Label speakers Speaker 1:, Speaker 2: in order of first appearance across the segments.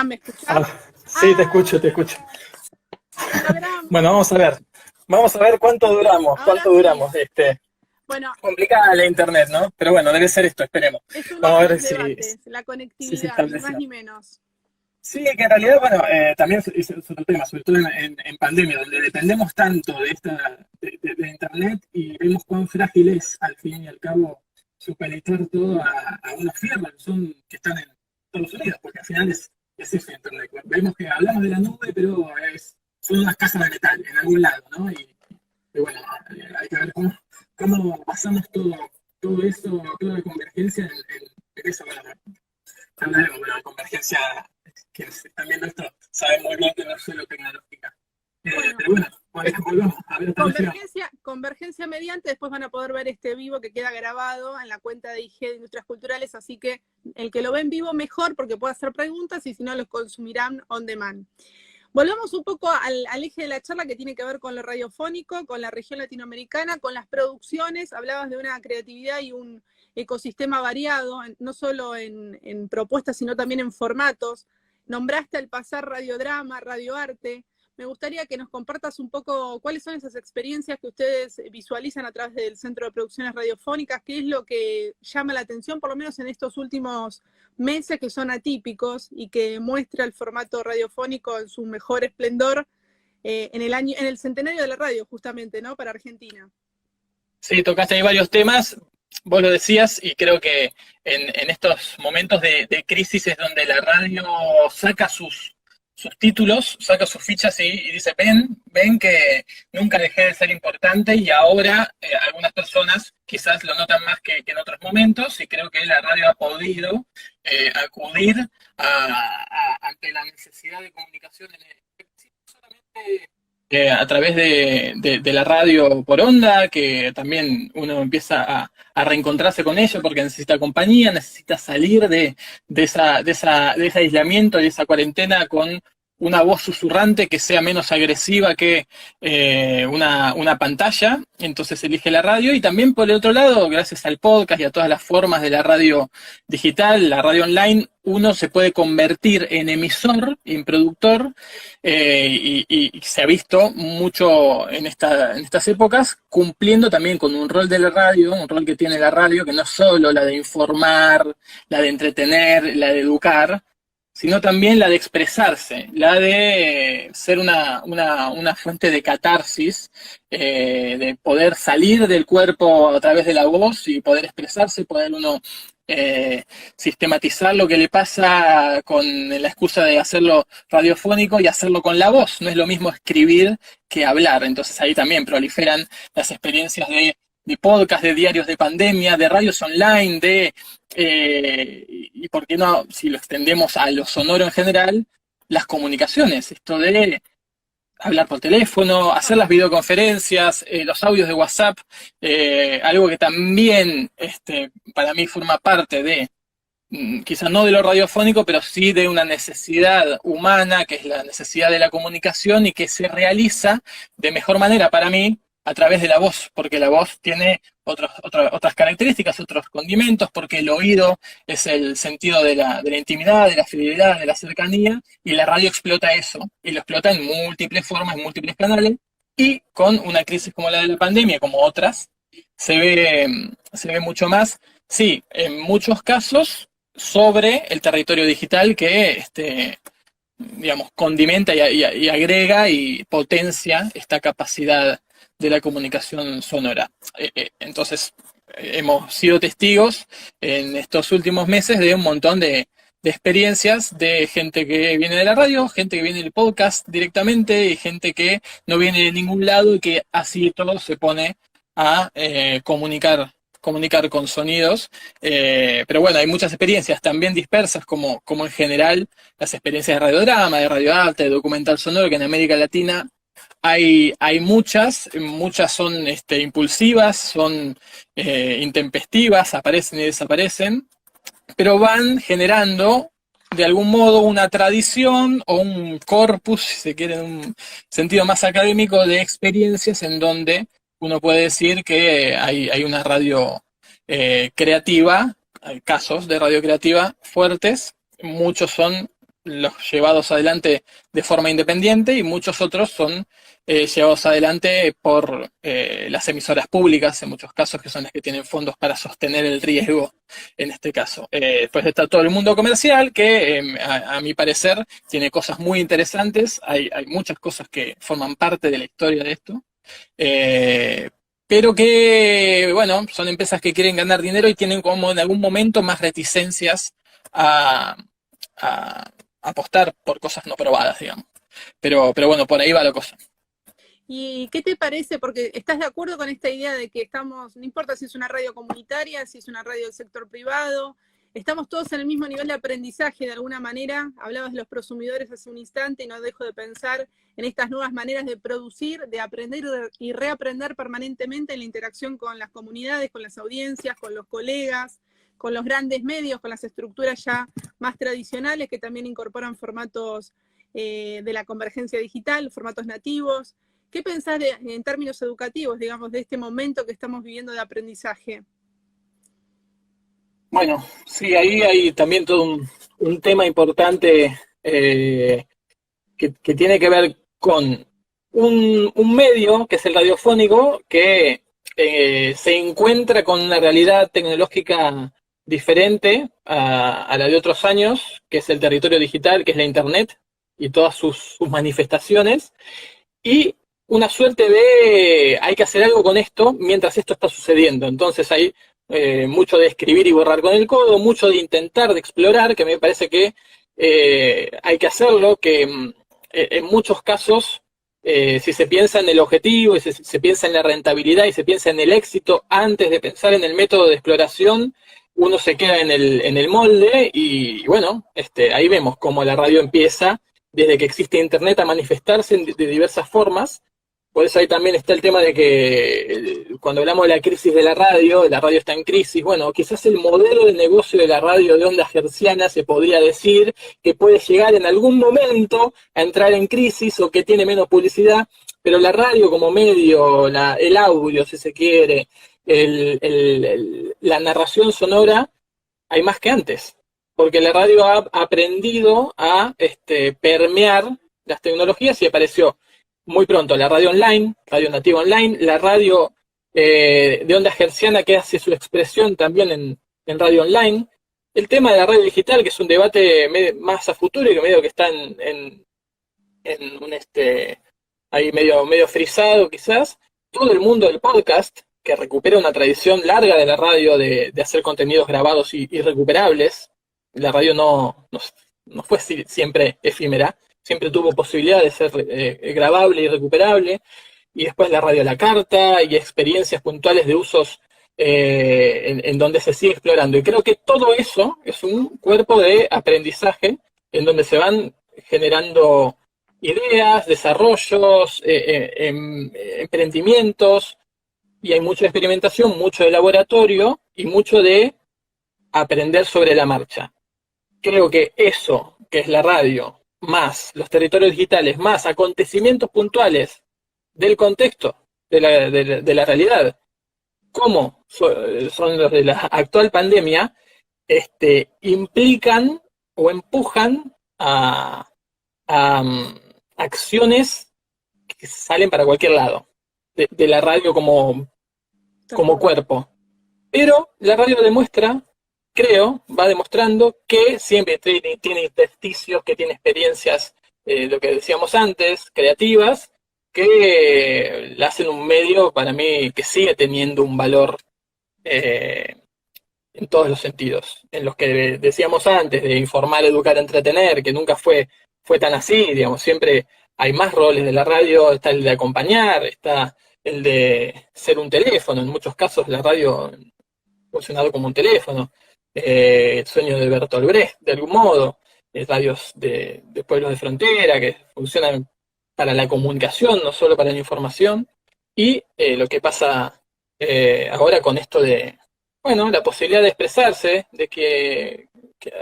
Speaker 1: ¿Me escuchás?
Speaker 2: Ah, sí, te escucho, te escucho.
Speaker 1: Abraham,
Speaker 2: Bueno, vamos a ver
Speaker 1: ahora
Speaker 2: cuánto
Speaker 1: sí.
Speaker 2: duramos.
Speaker 1: Bueno,
Speaker 2: Complicada la internet, ¿no? Pero bueno, debe ser esto, esperemos.
Speaker 1: es uno
Speaker 2: Vamos
Speaker 1: de
Speaker 2: a
Speaker 1: los
Speaker 2: ver si,
Speaker 1: debates, la
Speaker 2: si se
Speaker 1: conectividad, ni más
Speaker 2: estableció.
Speaker 1: ni menos.
Speaker 2: Sí, que en realidad, bueno, también es otro tema, sobre todo en pandemia, donde dependemos tanto de internet y vemos cuán frágil es, al fin y al cabo, supeditar todo a unos firmas que están en Estados Unidos, porque al final es eso internet. Vemos que hablamos de la nube, pero son unas cajas de metal en algún lado, ¿no? Y bueno, hay que ver cómo basamos todo eso, toda la convergencia en eso. Bueno, hablaremos de la convergencia, quienes están viendo esto saben muy bien que no es solo tecnológica.
Speaker 1: Bueno,
Speaker 2: Pero bueno, volvamos a ver hasta dónde llegamos.
Speaker 1: convergencia mediante, después van a poder ver este vivo que queda grabado en la cuenta de IG de Industrias Culturales, así que el que lo ve en vivo mejor porque puede hacer preguntas y si no los consumirán on demand. Volvamos un poco al eje de la charla que tiene que ver con lo radiofónico, con la región latinoamericana, con las producciones. Hablabas de una creatividad y un ecosistema variado, no solo en propuestas, sino también en formatos. Nombraste al pasar radiodrama, radioarte. Me gustaría que nos compartas un poco cuáles son esas experiencias que ustedes visualizan a través del Centro de Producciones Radiofónicas, qué es lo que llama la atención, por lo menos en estos últimos meses que son atípicos y que muestra el formato radiofónico en su mejor esplendor en el centenario de la radio, justamente, ¿no? Para Argentina.
Speaker 2: Sí, tocaste ahí varios temas, vos lo decías, y creo que en estos momentos de crisis es donde la radio saca sus títulos, saca sus fichas y dice, ven que nunca dejé de ser importante y ahora algunas personas quizás lo notan más que en otros momentos y creo que la radio ha podido acudir ante la necesidad de comunicación en el, no solamente a través de la radio por onda, que también uno empieza a reencontrarse con ello porque necesita compañía, necesita salir de ese aislamiento, de esa cuarentena con una voz susurrante que sea menos agresiva que una pantalla, entonces elige la radio y también por el otro lado, gracias al podcast y a todas las formas de la radio digital, la radio online, uno se puede convertir en emisor, en productor, y se ha visto mucho en estas épocas, cumpliendo también con un rol de la radio, un rol que tiene la radio, que no es solo la de informar, la de entretener, la de educar, sino también la de expresarse, la de ser una fuente de catarsis, de poder salir del cuerpo a través de la voz y poder expresarse, poder uno sistematizar lo que le pasa con la excusa de hacerlo radiofónico y hacerlo con la voz. No es lo mismo escribir que hablar. Entonces ahí también proliferan las experiencias de podcast, de diarios de pandemia, de radios online, y por qué no, si lo extendemos a lo sonoro en general, las comunicaciones, esto de hablar por teléfono, hacer las videoconferencias, los audios de WhatsApp, algo que también para mí forma parte de, quizás no de lo radiofónico, pero sí de una necesidad humana, que es la necesidad de la comunicación y que se realiza de mejor manera para mí a través de la voz, porque la voz tiene otras características, otros condimentos, porque el oído es el sentido de la intimidad, de la fidelidad, de la cercanía, y la radio explota eso, y lo explota en múltiples formas, en múltiples canales, y con una crisis como la de la pandemia, como otras, se ve mucho más, sí, en muchos casos, sobre el territorio digital que digamos, condimenta y agrega y potencia esta capacidad de la comunicación sonora. Entonces, hemos sido testigos en estos últimos meses de un montón de experiencias de gente que viene de la radio, gente que viene del podcast directamente y gente que no viene de ningún lado y que así todo se pone a comunicar con sonidos. Pero bueno, hay muchas experiencias también dispersas, como en general las experiencias de radiodrama, de radioarte, de documental sonoro, que en América Latina hay muchas son impulsivas, son intempestivas, aparecen y desaparecen, pero van generando de algún modo una tradición o un corpus, si se quiere, en un sentido más académico, de experiencias en donde uno puede decir que hay una radio creativa, hay casos de radio creativa fuertes, muchos son los llevados adelante de forma independiente y muchos otros son llevados adelante por las emisoras públicas, en muchos casos, que son las que tienen fondos para sostener el riesgo en este caso. Después está todo el mundo comercial, que a mi parecer tiene cosas muy interesantes, hay muchas cosas que forman parte de la historia de esto, pero que, bueno, son empresas que quieren ganar dinero y tienen como en algún momento más reticencias a apostar por cosas no probadas, digamos. Pero bueno, por ahí va la cosa.
Speaker 1: ¿Y qué te parece? Porque estás de acuerdo con esta idea de que estamos, no importa si es una radio comunitaria, si es una radio del sector privado, estamos todos en el mismo nivel de aprendizaje de alguna manera. Hablabas de los prosumidores hace un instante y no dejo de pensar en estas nuevas maneras de producir, de aprender y reaprender permanentemente en la interacción con las comunidades, con las audiencias, con los colegas, con los grandes medios, con las estructuras ya más tradicionales que también incorporan formatos de la convergencia digital, formatos nativos. ¿Qué pensás en términos educativos, digamos, de este momento que estamos viviendo de aprendizaje?
Speaker 2: Bueno, sí, ahí hay también todo un tema importante que tiene que ver con un medio, que es el radiofónico, que se encuentra con una realidad tecnológica diferente a la de otros años, que es el territorio digital, que es la Internet y todas sus manifestaciones, y una suerte de hay que hacer algo con esto mientras esto está sucediendo. Entonces hay mucho de escribir y borrar con el codo, mucho de intentar, de explorar, que me parece que hay que hacerlo, que en muchos casos, si se piensa en el objetivo, y se piensa en la rentabilidad y se piensa en el éxito antes de pensar en el método de exploración, uno se queda en el molde y bueno, ahí vemos cómo la radio empieza, desde que existe Internet, a manifestarse de diversas formas. Por eso ahí también está el tema de que cuando hablamos de la crisis de la radio está en crisis. Bueno, quizás el modelo de negocio de la radio de onda hertziana se podría decir que puede llegar en algún momento a entrar en crisis o que tiene menos publicidad, pero la radio como medio, el audio, si se quiere, la narración sonora, hay más que antes, porque la radio ha aprendido a permear las tecnologías y apareció muy pronto la radio online, radio nativa online, la radio de onda hertziana que hace su expresión también en radio online, el tema de la radio digital, que es un debate más a futuro y que medio que está en un ahí medio frisado quizás, todo el mundo del podcast, que recupera una tradición larga de la radio de hacer contenidos grabados y recuperables. La radio no fue siempre efímera, siempre tuvo posibilidad de ser grabable y recuperable, y después la radio a la carta y experiencias puntuales de usos en donde se sigue explorando. Y creo que todo eso es un cuerpo de aprendizaje en donde se van generando ideas, desarrollos, emprendimientos, y hay mucha experimentación, mucho de laboratorio y mucho de aprender sobre la marcha. Creo que eso, que es la radio, más los territorios digitales, más acontecimientos puntuales del contexto, de la realidad, como son los de la actual pandemia, implican o empujan a acciones que salen para cualquier lado, de la radio como cuerpo. Pero la radio demuestra, creo, va demostrando que siempre tiene intersticios, que tiene experiencias, lo que decíamos antes, creativas, que la hacen un medio, para mí, que sigue teniendo un valor en todos los sentidos. En los que decíamos antes, de informar, educar, entretener, que nunca fue tan así, digamos, siempre hay más roles de la radio, está el de acompañar, está el de ser un teléfono, en muchos casos la radio ha funcionado como un teléfono, el sueño de Bertolt Brecht, de algún modo, radios de pueblos de frontera que funcionan para la comunicación, no solo para la información, y lo que pasa ahora con esto de, bueno, la posibilidad de expresarse, de que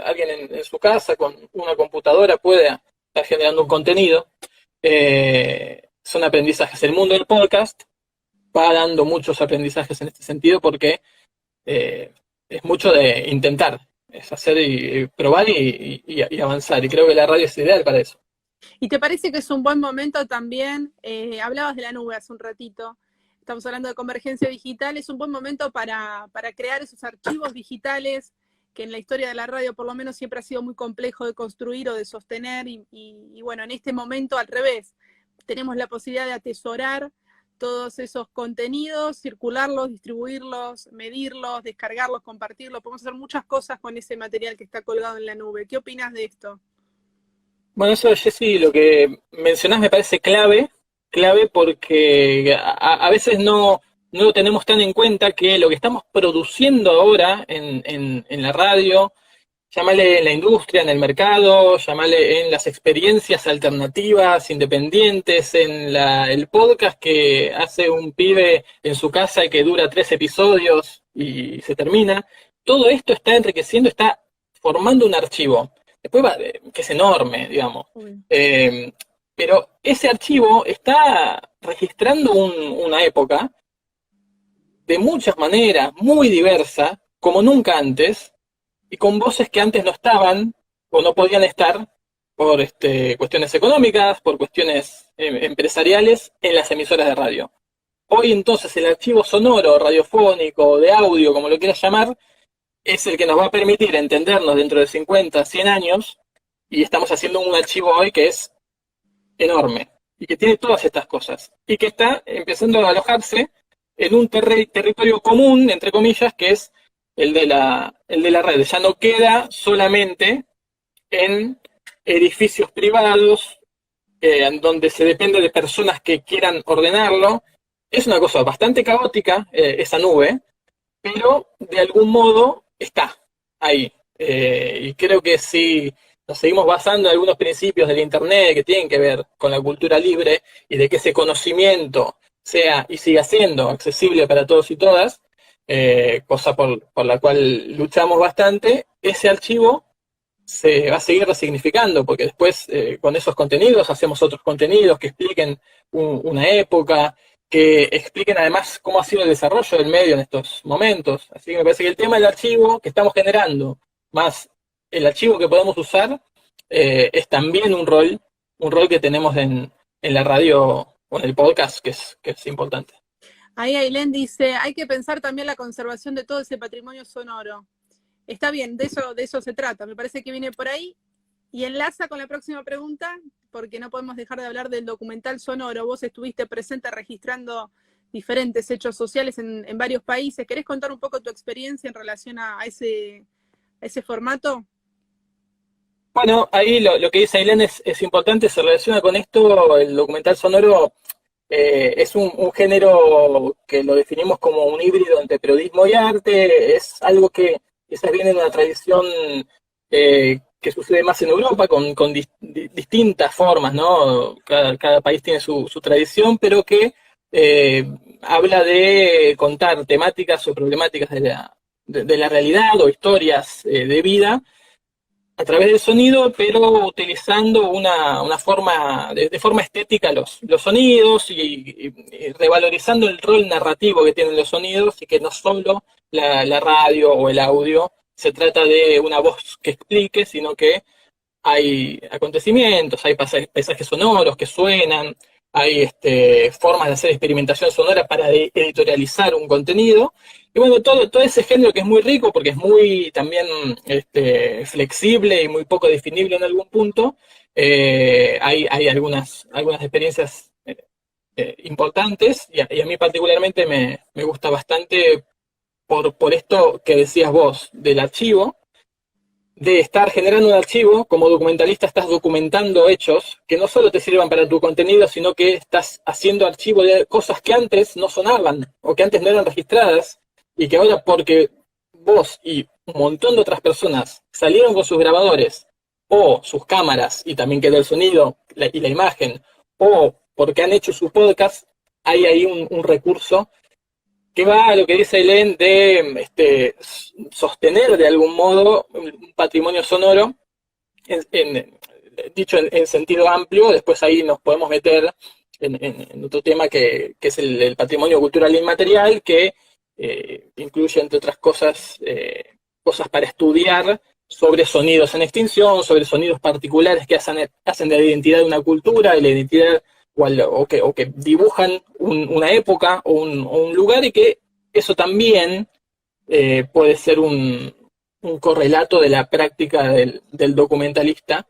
Speaker 2: alguien en su casa con una computadora pueda estar generando un contenido, son aprendizajes. El mundo del podcast va dando muchos aprendizajes en este sentido porque es mucho de intentar es hacer y probar y avanzar. Y creo que la radio es ideal para eso.
Speaker 1: ¿Y te parece que es un buen momento también? Hablabas de la nube hace un ratito, estamos hablando de convergencia digital, es un buen momento para crear esos archivos digitales que en la historia de la radio por lo menos siempre ha sido muy complejo de construir o de sostener, y bueno, en este momento al revés, tenemos la posibilidad de atesorar todos esos contenidos, circularlos, distribuirlos, medirlos, descargarlos, compartirlos, podemos hacer muchas cosas con ese material que está colgado en la nube. ¿Qué opinas de esto?
Speaker 2: Bueno, eso, Jessy, lo que mencionás me parece clave porque a veces no lo tenemos tan en cuenta que lo que estamos produciendo ahora en la radio, llámale en la industria, en el mercado, llámale en las experiencias alternativas, independientes, en el podcast que hace un pibe en su casa y que dura 3 episodios y se termina, todo esto está enriqueciendo, está formando un archivo. Después que es enorme, digamos. Pero ese archivo está registrando una época de muchas maneras, muy diversa, como nunca antes, y con voces que antes no estaban o no podían estar por cuestiones económicas, por cuestiones empresariales en las emisoras de radio. Hoy entonces el archivo sonoro, radiofónico, de audio, como lo quieras llamar, es el que nos va a permitir entendernos dentro de 50, 100 años, y estamos haciendo un archivo hoy que es enorme, y que tiene todas estas cosas, y que está empezando a alojarse en un territorio común, entre comillas, que es el de la red. Ya no queda solamente en edificios privados, en donde se depende de personas que quieran ordenarlo. Es una cosa bastante caótica, esa nube, pero de algún modo está ahí. Y creo que si nos seguimos basando en algunos principios del Internet que tienen que ver con la cultura libre y de que ese conocimiento sea y siga siendo accesible para todos y todas, cosa por la cual luchamos bastante, ese archivo se va a seguir resignificando, porque después con esos contenidos hacemos otros contenidos que expliquen una época, que expliquen además cómo ha sido el desarrollo del medio en estos momentos. Así que me parece que el tema del archivo que estamos generando, más el archivo que podemos usar, es también un rol que tenemos en la radio o en el podcast, que es importante.
Speaker 1: Ahí Ailén dice, hay que pensar también la conservación de todo ese patrimonio sonoro. Está bien, de eso se trata, me parece que viene por ahí, y enlaza con la próxima pregunta, porque no podemos dejar de hablar del documental sonoro. Vos estuviste presente registrando diferentes hechos sociales en varios países. ¿Querés contar un poco tu experiencia en relación a ese formato?
Speaker 2: Bueno, ahí lo que dice Ailén es importante, se relaciona con esto. El documental sonoro es un género que lo definimos como un híbrido entre periodismo y arte. Es algo que quizás viene de una tradición que sucede más en Europa, con distintas formas, ¿no? Cada país tiene su tradición, pero que habla de contar temáticas o problemáticas de la realidad o historias de vida a través del sonido, pero utilizando una forma, de forma estética los sonidos y revalorizando el rol narrativo que tienen los sonidos, y que no solo la radio o el audio se trata de una voz que explique, sino que hay acontecimientos, hay paisajes sonoros que suenan, hay formas de hacer experimentación sonora para editorializar un contenido. Y bueno, todo ese género que es muy rico porque es muy también flexible y muy poco definible en algún punto, hay algunas experiencias importantes, y a mí particularmente me gusta bastante por esto que decías vos del archivo, de estar generando un archivo. Como documentalista estás documentando hechos que no solo te sirvan para tu contenido, sino que estás haciendo archivo de cosas que antes no sonaban o que antes no eran registradas, y que ahora, porque vos y un montón de otras personas salieron con sus grabadores o sus cámaras y también quedó el sonido y la imagen, o porque han hecho su podcast, hay ahí un recurso que va a lo que dice Ailén de sostener de algún modo un patrimonio sonoro, dicho en sentido amplio. Después ahí nos podemos meter en otro tema que es el patrimonio cultural inmaterial, que incluye, entre otras cosas, cosas para estudiar sobre sonidos en extinción, sobre sonidos particulares que hacen de la identidad de una cultura, de la identidad o que dibujan una época o un lugar, y que eso también puede ser un correlato de la práctica del documentalista,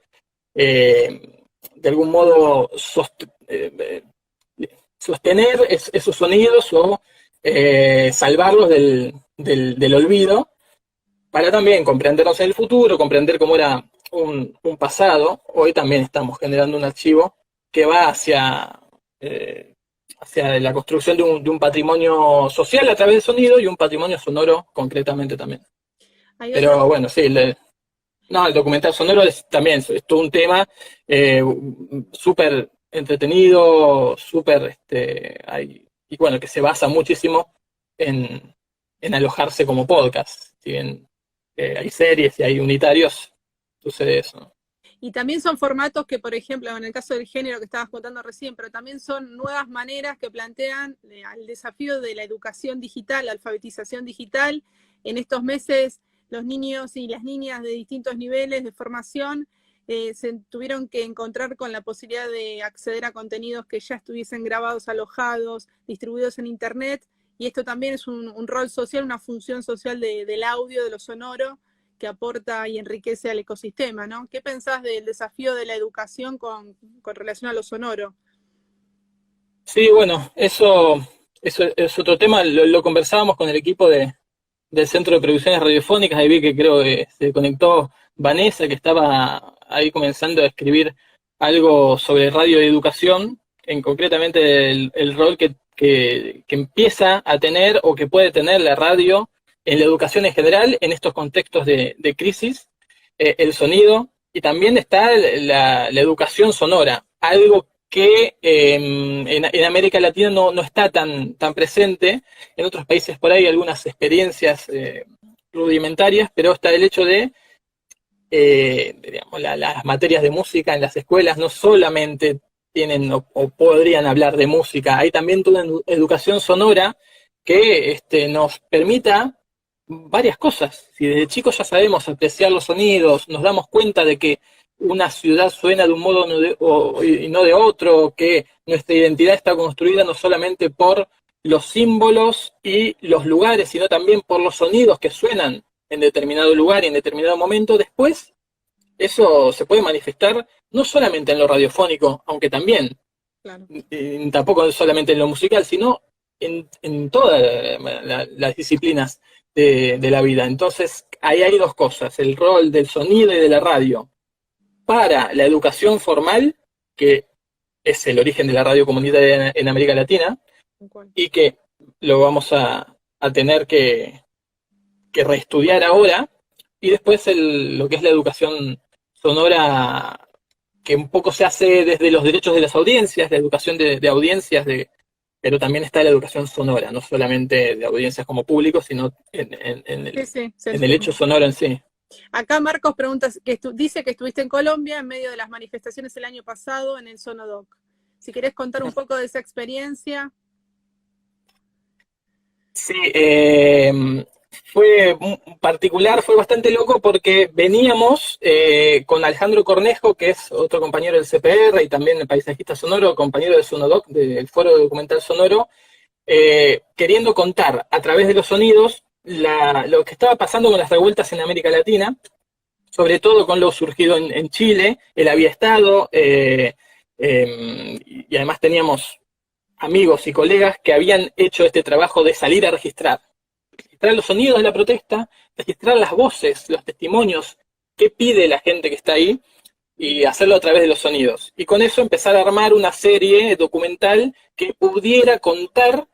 Speaker 2: de algún modo sostener esos sonidos o salvarlos del olvido, para también comprendernos en el futuro, comprender cómo era un pasado. Hoy también estamos generando un archivo que va hacia la construcción de un patrimonio social a través del sonido y un patrimonio sonoro concretamente también. Pero bueno, sí, el documental sonoro también es todo un tema súper entretenido, súper, y bueno, que se basa muchísimo en alojarse como podcast. Si bien hay series y hay unitarios, sucede eso, ¿no?
Speaker 1: Y también son formatos que, por ejemplo, en el caso del género que estabas contando recién, pero también son nuevas maneras que plantean el desafío de la educación digital, la alfabetización digital. En estos meses, los niños y las niñas de distintos niveles de formación se tuvieron que encontrar con la posibilidad de acceder a contenidos que ya estuviesen grabados, alojados, distribuidos en Internet, y esto también es un rol social, una función social del audio, de lo sonoro, que aporta y enriquece al ecosistema, ¿no? ¿Qué pensás del desafío de la educación con relación a lo sonoro?
Speaker 2: Sí, bueno, eso es otro tema, lo conversábamos con el equipo del Centro de Producciones Radiofónicas. Ahí vi que creo que se conectó Vanessa, que estaba ahí comenzando a escribir algo sobre radio y educación, concretamente el rol que empieza a tener o que puede tener la radio en la educación en general, en estos contextos de crisis, el sonido, y también está la educación sonora, algo que en América Latina no está tan presente. En otros países por ahí algunas experiencias rudimentarias, pero está el hecho de, digamos, las materias de música en las escuelas no solamente tienen o podrían hablar de música, hay también toda una educación sonora que nos permita varias cosas. Si desde chicos ya sabemos apreciar los sonidos, nos damos cuenta de que una ciudad suena de un modo y no de otro, que nuestra identidad está construida no solamente por los símbolos y los lugares, sino también por los sonidos que suenan en determinado lugar y en determinado momento. Después, eso se puede manifestar no solamente en lo radiofónico, aunque también, claro, tampoco solamente en lo musical, sino en todas las disciplinas de la vida. Entonces, ahí hay dos cosas: el rol del sonido y de la radio para la educación formal, que es el origen de la radio comunitaria en América Latina, y que lo vamos a tener que reestudiar ahora, y después lo que es la educación sonora, que un poco se hace desde los derechos de las audiencias, la educación de audiencias, pero también está la educación sonora, no solamente de audiencias como público, sino en el hecho sonoro en sí.
Speaker 1: Acá Marcos pregunta, dice que estuviste en Colombia en medio de las manifestaciones el año pasado en el Sonodoc. Si querés contar un poco de esa experiencia.
Speaker 2: Sí, fue particular, fue bastante loco, porque veníamos con Alejandro Cornejo, que es otro compañero del CPR y también el paisajista sonoro, compañero del Sonodoc, del Foro Documental Sonoro, queriendo contar a través de los sonidos lo que estaba pasando con las revueltas en América Latina, sobre todo con lo surgido en Chile. Él había estado, y además teníamos amigos y colegas que habían hecho este trabajo de salir a registrar los sonidos de la protesta, registrar las voces, los testimonios, qué pide la gente que está ahí, y hacerlo a través de los sonidos. Y con eso empezar a armar una serie documental que pudiera contar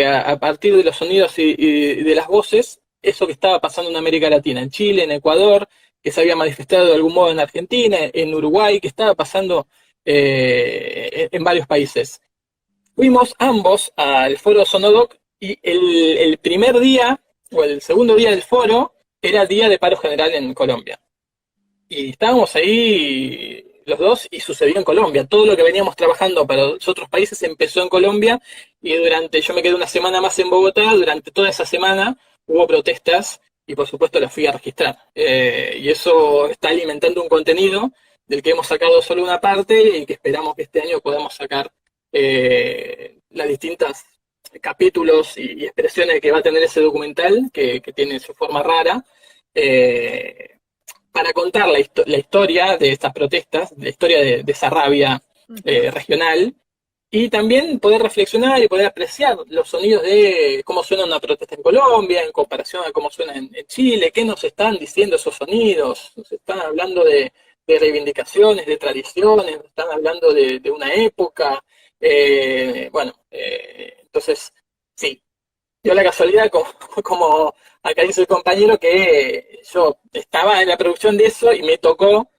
Speaker 2: a partir de los sonidos y de las voces eso que estaba pasando en América Latina, en Chile, en Ecuador, que se había manifestado de algún modo en Argentina, en Uruguay, que estaba pasando en varios países. Fuimos ambos al foro Sonodoc, y el primer día, o el segundo día del foro, era día de paro general en Colombia. Y estábamos ahí los dos, y sucedió en Colombia. Todo lo que veníamos trabajando para los otros países empezó en Colombia, y yo me quedé una semana más en Bogotá. Durante toda esa semana hubo protestas y por supuesto la fui a registrar. Y eso está alimentando un contenido del que hemos sacado solo una parte y que esperamos que este año podamos sacar las distintas capítulos y expresiones que va a tener ese documental, que tiene su forma rara, para contar la historia de estas protestas, la historia de esa rabia regional, y también poder reflexionar y poder apreciar los sonidos de cómo suena una protesta en Colombia en comparación a cómo suena en Chile, qué nos están diciendo esos sonidos, nos están hablando de reivindicaciones, de tradiciones, nos están hablando de una época. Entonces, sí, dio la casualidad, como acá dice el compañero, que yo estaba en la producción de eso y me tocó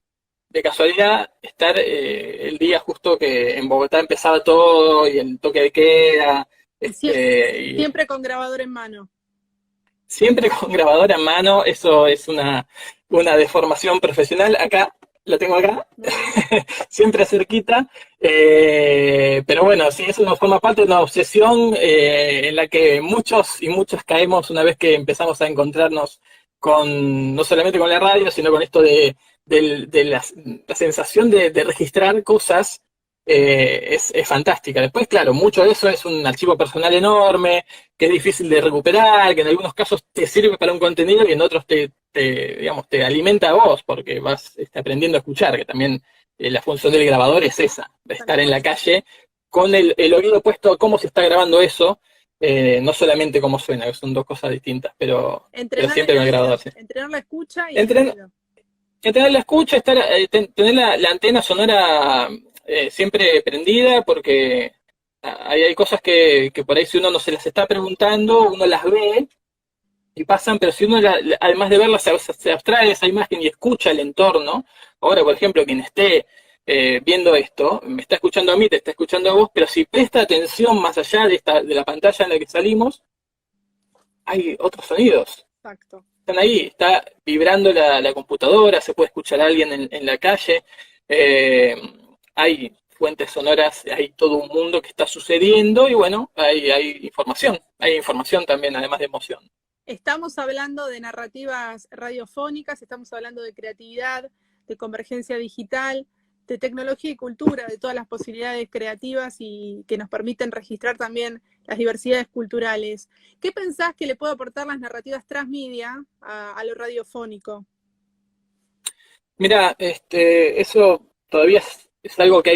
Speaker 2: de casualidad estar el día justo que en Bogotá empezaba todo y el toque de queda.
Speaker 1: Siempre con grabador en mano.
Speaker 2: Siempre con grabadora en mano, eso es una deformación profesional. Acá, lo tengo acá, siempre cerquita, pero bueno, sí, eso nos forma parte de una obsesión en la que muchos y muchas caemos una vez que empezamos a encontrarnos no solamente con la radio, sino con esto de la sensación de registrar cosas. Es fantástica. Después, claro, mucho de eso es un archivo personal enorme, que es difícil de recuperar, que en algunos casos te sirve para un contenido y en otros te alimenta a vos, porque vas aprendiendo a escuchar, que también la función del grabador es esa, de estar en la calle con el oído puesto a cómo se está grabando eso, no solamente cómo suena, que son dos cosas distintas, pero siempre con el grabador. Sí.
Speaker 1: Entrenar la escucha y
Speaker 2: entrenar la escucha, tener la antena sonora siempre prendida, porque hay cosas que por ahí si uno no se las está preguntando, uno las ve y pasan, pero si uno además de verlas se abstrae de esa imagen y escucha el entorno. Ahora, por ejemplo, quien esté viendo esto, me está escuchando a mí, te está escuchando a vos, pero si presta atención más allá de la pantalla en la que salimos, hay otros sonidos.
Speaker 1: Exacto.
Speaker 2: Están ahí, está vibrando la computadora, se puede escuchar a alguien en la calle, hay fuentes sonoras, hay todo un mundo que está sucediendo y bueno, hay información también, además de emoción.
Speaker 1: Estamos hablando de narrativas radiofónicas, estamos hablando de creatividad, de convergencia digital, de tecnología y cultura, de todas las posibilidades creativas y que nos permiten registrar también las diversidades culturales. ¿Qué pensás que le puede aportar las narrativas transmedia a lo radiofónico?
Speaker 2: Mira, eso todavía es algo que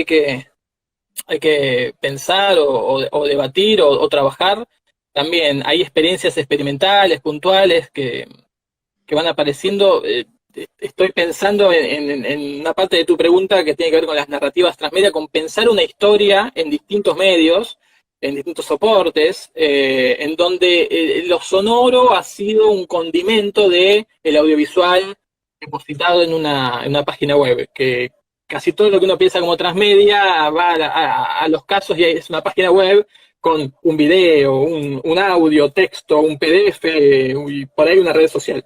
Speaker 2: hay que pensar o debatir o trabajar. También hay experiencias experimentales, puntuales, que van apareciendo. Estoy pensando en una parte de tu pregunta que tiene que ver con las narrativas transmedia, con pensar una historia en distintos medios, en distintos soportes, en donde lo sonoro ha sido un condimento del audiovisual depositado en una página web, que casi todo lo que uno piensa como transmedia va a los casos y es una página web con un video, un audio, texto, un PDF y por ahí una red social.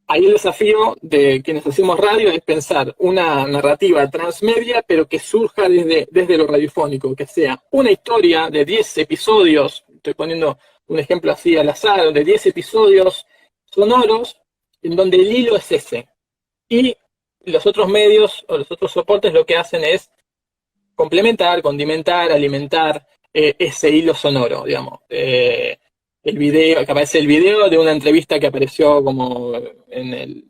Speaker 2: Ahí el desafío de quienes hacemos radio es pensar una narrativa transmedia, pero que surja desde lo radiofónico, que sea una historia de 10 episodios, estoy poniendo un ejemplo así al azar, de 10 episodios sonoros, en donde el hilo es ese. Y los otros medios o los otros soportes lo que hacen es complementar, condimentar, alimentar ese hilo sonoro, digamos. El video, que aparece el video de una entrevista que apareció como en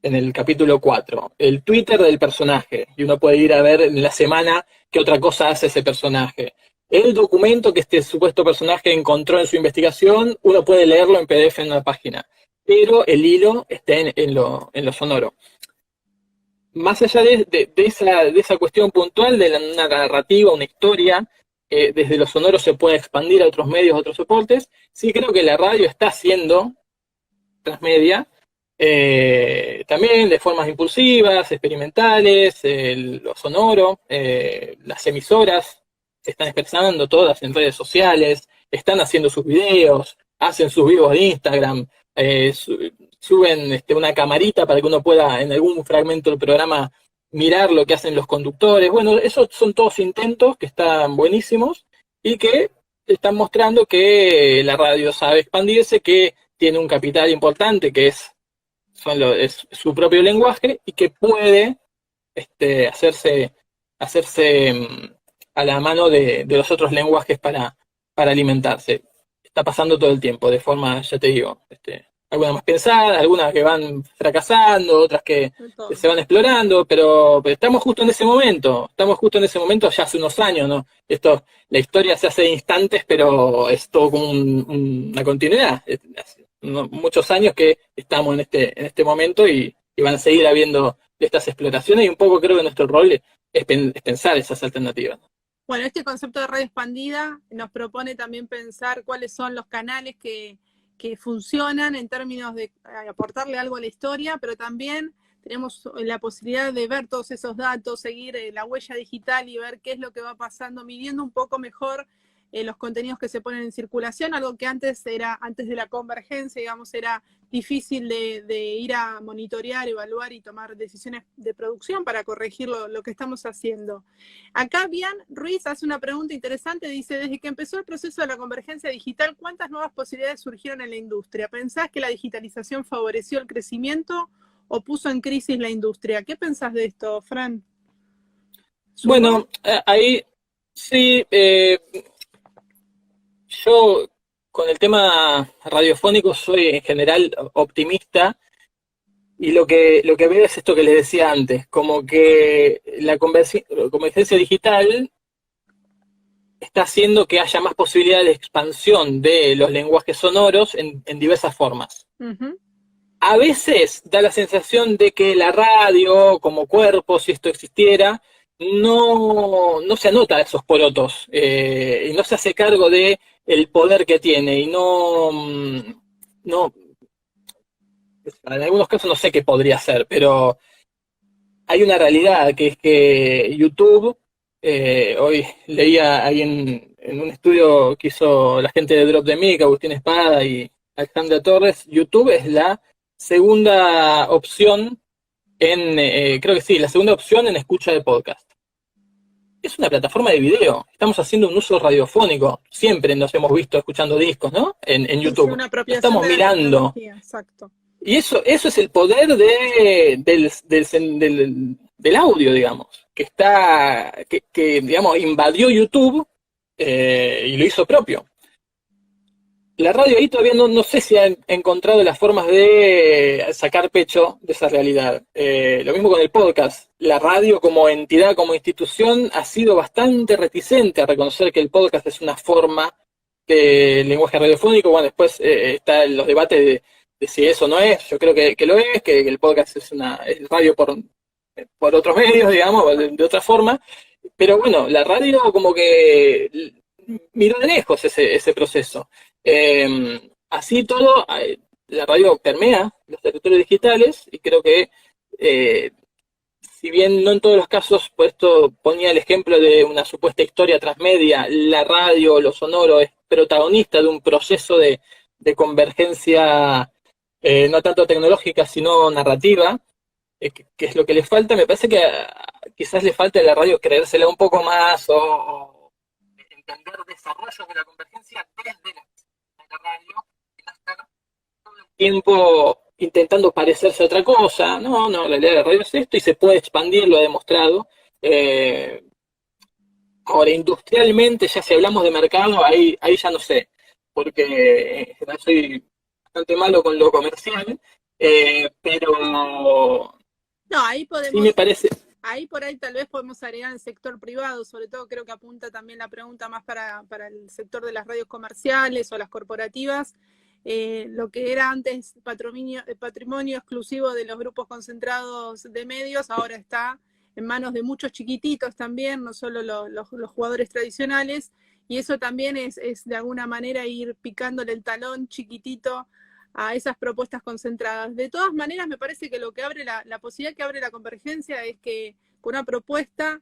Speaker 2: el capítulo 4, el Twitter del personaje, y uno puede ir a ver en la semana qué otra cosa hace ese personaje. El documento que este supuesto personaje encontró en su investigación, uno puede leerlo en PDF en una página, pero el hilo está en lo sonoro. Más allá de esa cuestión puntual de una narrativa, una historia, desde lo sonoro se puede expandir a otros medios, a otros soportes. Sí creo que la radio está haciendo transmedia, también de formas impulsivas, experimentales, lo sonoro, las emisoras se están expresando todas en redes sociales, están haciendo sus videos, hacen sus vivos de Instagram, suben una camarita para que uno pueda en algún fragmento del programa mirar lo que hacen los conductores. Bueno, esos son todos intentos que están buenísimos y que están mostrando que la radio sabe expandirse, que tiene un capital importante que es su propio lenguaje y que puede hacerse a la mano de los otros lenguajes para alimentarse. Está pasando todo el tiempo, de forma, ya te digo, algunas más pensadas, algunas que van fracasando, otras que se van explorando, pero estamos justo en ese momento, ya hace unos años, ¿no? La historia se hace de instantes, pero es todo como una continuidad. Muchos años que estamos en este momento y van a seguir habiendo estas exploraciones y un poco creo que nuestro rol es pensar esas alternativas.
Speaker 1: Bueno, este concepto de red expandida nos propone también pensar cuáles son los canales que funcionan en términos de aportarle algo a la historia, pero también tenemos la posibilidad de ver todos esos datos, seguir la huella digital y ver qué es lo que va pasando, midiendo un poco mejor los contenidos que se ponen en circulación, algo que antes de la convergencia, digamos, era difícil de ir a monitorear, evaluar y tomar decisiones de producción para corregir lo que estamos haciendo. Acá Bian Ruiz hace una pregunta interesante, dice, desde que empezó el proceso de la convergencia digital, ¿cuántas nuevas posibilidades surgieron en la industria? ¿Pensás que la digitalización favoreció el crecimiento o puso en crisis la industria? ¿Qué pensás de esto, Fran?
Speaker 2: Bueno, ahí sí, yo con el tema radiofónico soy en general optimista y lo que veo es esto que les decía antes, como que la convergencia digital está haciendo que haya más posibilidades de expansión de los lenguajes sonoros en diversas formas.
Speaker 1: Uh-huh.
Speaker 2: A veces da la sensación de que la radio, como cuerpo, si esto existiera, no se anota a esos porotos y no se hace cargo de el poder que tiene y en algunos casos no sé qué podría ser, pero hay una realidad que es que YouTube, hoy leía ahí en un estudio que hizo la gente de Drop the Mic, Agustín Espada y Alejandra Torres, YouTube es la segunda opción creo que sí, la segunda opción en escucha de podcast. Es una plataforma de video. Estamos haciendo un uso radiofónico. Siempre nos hemos visto escuchando discos, ¿no? En YouTube.
Speaker 1: Una apropiación
Speaker 2: Estamos
Speaker 1: de la
Speaker 2: mirando.
Speaker 1: exacto.
Speaker 2: Y eso es el poder del audio, digamos. Que digamos, invadió YouTube y lo hizo propio. La radio ahí todavía no sé si ha encontrado las formas de sacar pecho de esa realidad. Lo mismo con el podcast. La radio como entidad, como institución, ha sido bastante reticente a reconocer que el podcast es una forma de lenguaje radiofónico. Bueno, después están los debates de si eso no es. Yo creo que lo es, que el podcast es radio por otros medios, digamos, de otra forma. Pero bueno, la radio como que miró de lejos ese proceso. Así todo, la radio permea los territorios digitales y creo que, si bien no en todos los casos, pues esto ponía el ejemplo de una supuesta historia transmedia, la radio, lo sonoro es protagonista de un proceso de convergencia, no tanto tecnológica, sino narrativa, que es lo que le falta. Me parece que quizás le falta a la radio creérsela un poco más o entender desarrollos de la convergencia desde la radio y no estar todo el tiempo intentando parecerse a otra cosa. No, la realidad de la radio es esto y se puede expandir, lo ha demostrado. Ahora, industrialmente, ya si hablamos de mercado, ahí ya no sé, porque en general soy bastante malo con lo comercial, pero
Speaker 1: no, ahí podemos,
Speaker 2: sí me parece.
Speaker 1: Ahí por ahí tal vez podemos agregar el sector privado, sobre todo creo que apunta también la pregunta más para el sector de las radios comerciales o las corporativas. Lo que era antes patrimonio exclusivo de los grupos concentrados de medios, ahora está en manos de muchos chiquititos también, no solo los jugadores tradicionales, y eso también es de alguna manera ir picándole el talón chiquitito a esas propuestas concentradas. De todas maneras, me parece que lo que abre la posibilidad que abre la convergencia es que con una propuesta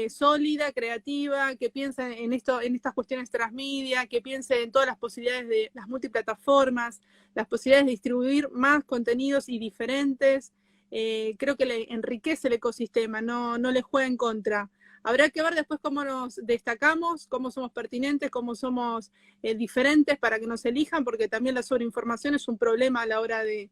Speaker 1: sólida, creativa, que piensa en estas cuestiones transmedia, que piense en todas las posibilidades de las multiplataformas, las posibilidades de distribuir más contenidos y diferentes, creo que le enriquece el ecosistema, no le juega en contra. Habrá que ver después cómo nos destacamos, cómo somos pertinentes, cómo somos diferentes para que nos elijan, porque también la sobreinformación es un problema a la hora de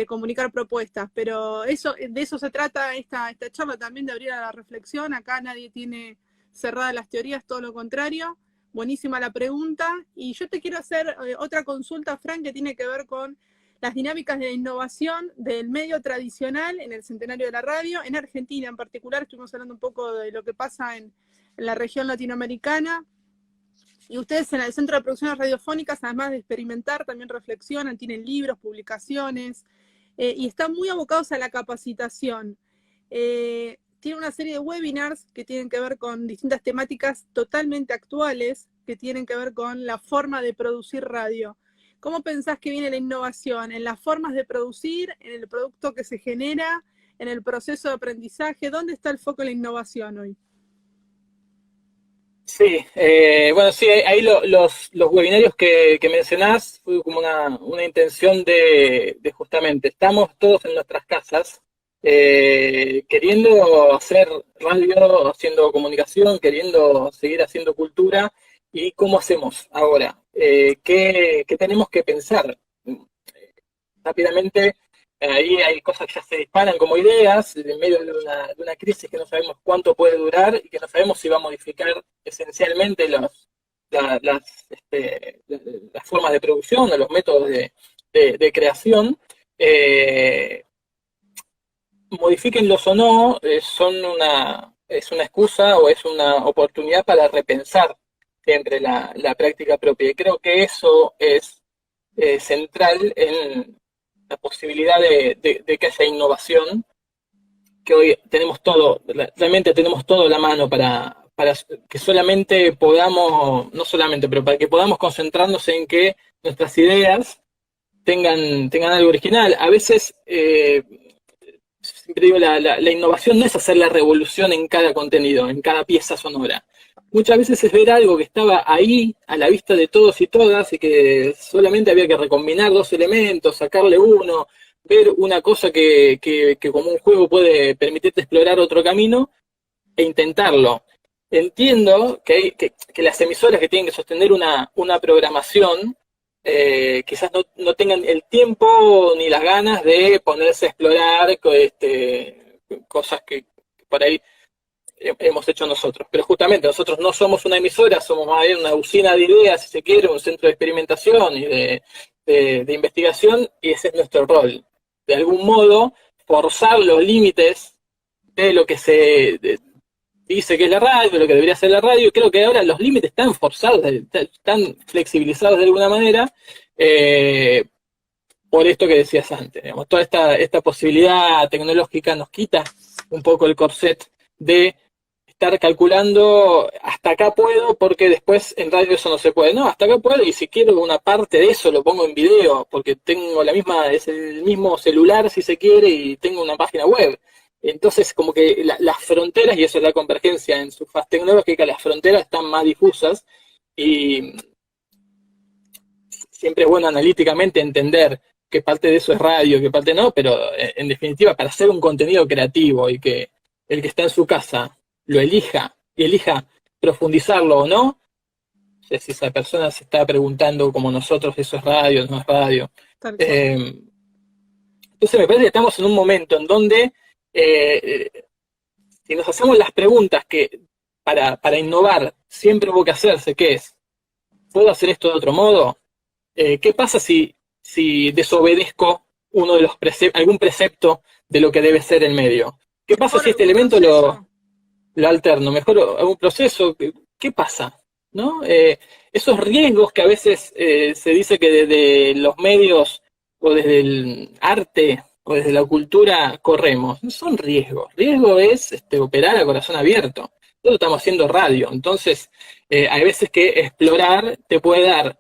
Speaker 1: comunicar propuestas. Pero eso, de eso se trata esta charla también, de abrir a la reflexión. Acá nadie tiene cerradas las teorías, todo lo contrario. Buenísima la pregunta. Y yo te quiero hacer otra consulta, Fran, que tiene que ver con las dinámicas de innovación del medio tradicional en el centenario de la radio. En Argentina en particular, estuvimos hablando un poco de lo que pasa en la región latinoamericana. Y ustedes en el Centro de Producciones Radiofónicas, además de experimentar, también reflexionan, tienen libros, publicaciones, y están muy abocados a la capacitación. Tiene una serie de webinars que tienen que ver con distintas temáticas totalmente actuales, que tienen que ver con la forma de producir radio. ¿Cómo pensás que viene la innovación? ¿En las formas de producir, en el producto que se genera, en el proceso de aprendizaje? ¿Dónde está el foco de la innovación hoy?
Speaker 2: Sí, bueno, sí, ahí los webinarios que mencionás fue como una intención de justamente, estamos todos en nuestras casas queriendo hacer radio, haciendo comunicación, queriendo seguir haciendo cultura, ¿y cómo hacemos ahora? ¿Qué tenemos que pensar? Rápidamente, ahí hay cosas que ya se disparan como ideas, en medio de una crisis que no sabemos cuánto puede durar y que no sabemos si va a modificar esencialmente las formas de producción o los métodos de creación. Modifiquenlos o no, es una excusa o es una oportunidad para repensar siempre la práctica propia. Y creo que eso es central en la posibilidad de que haya innovación, que hoy tenemos todo, realmente tenemos todo a la mano para que solamente podamos, no solamente, pero para que podamos concentrarnos en que nuestras ideas tengan algo original. A veces, siempre digo, la innovación no es hacer la revolución en cada contenido, en cada pieza sonora. Muchas veces es ver algo que estaba ahí, a la vista de todos y todas, y que solamente había que recombinar dos elementos, sacarle uno, ver una cosa que como un juego puede permitirte explorar otro camino, e intentarlo. Entiendo que las emisoras que tienen que sostener una programación, quizás no tengan el tiempo ni las ganas de ponerse a explorar cosas que por ahí hemos hecho nosotros. Pero justamente nosotros no somos una emisora, somos más bien una usina de ideas, si se quiere, un centro de experimentación y de investigación, y ese es nuestro rol. De algún modo, forzar los límites de lo que se dice que es la radio, de lo que debería ser la radio. Creo que ahora los límites están forzados, están flexibilizados de alguna manera, por esto que decías antes. Digamos, toda esta posibilidad tecnológica nos quita un poco el corset de estar calculando hasta acá puedo, porque después en radio eso no se puede. No, hasta acá puedo, y si quiero una parte de eso lo pongo en video, porque tengo es el mismo celular si se quiere, y tengo una página web. Entonces, como que las fronteras, y eso es la convergencia en su faz tecnológica, las fronteras están más difusas, y siempre es bueno analíticamente entender qué parte de eso es radio, qué parte no, pero en definitiva, para hacer un contenido creativo y que el que está en su casa lo elija y elija profundizarlo o no, no sé si esa persona se está preguntando como nosotros, eso es radio, no es radio. Entonces me parece que estamos en un momento en donde si nos hacemos las preguntas que para innovar siempre hubo que hacerse, que es, ¿puedo hacer esto de otro modo? ¿Qué pasa si desobedezco uno de algún precepto de lo que debe ser el medio? ¿Qué pasa si este elemento lo alterno? ¿Mejor algún proceso? ¿Qué pasa? ¿No? Esos riesgos que a veces se dice que desde los medios o desde el arte o desde la cultura corremos, no son riesgos. Riesgo es operar a corazón abierto. Nosotros estamos haciendo radio, entonces hay veces que explorar te puede dar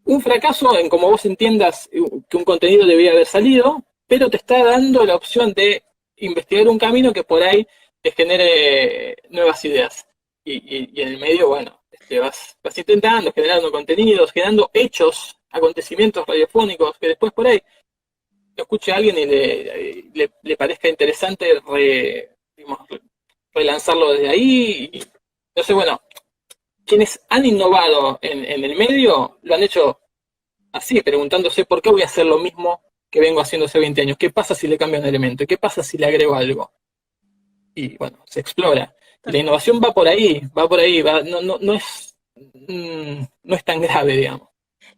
Speaker 2: un fracaso en como vos entiendas que un contenido debía haber salido, pero te está dando la opción de investigar un camino que por ahí te genere nuevas ideas. Y en el medio, bueno, vas intentando, generando contenidos, generando hechos, acontecimientos radiofónicos que después por ahí lo escuche a alguien y le parezca interesante digamos, relanzarlo desde ahí. Entonces, bueno, quienes han innovado en el medio lo han hecho así, preguntándose por qué voy a hacer lo mismo que vengo haciendo hace 20 años. ¿Qué pasa si le cambio un elemento? ¿Qué pasa si le agrego algo? Y bueno, se explora. Y la innovación va por ahí, no es tan grave, digamos.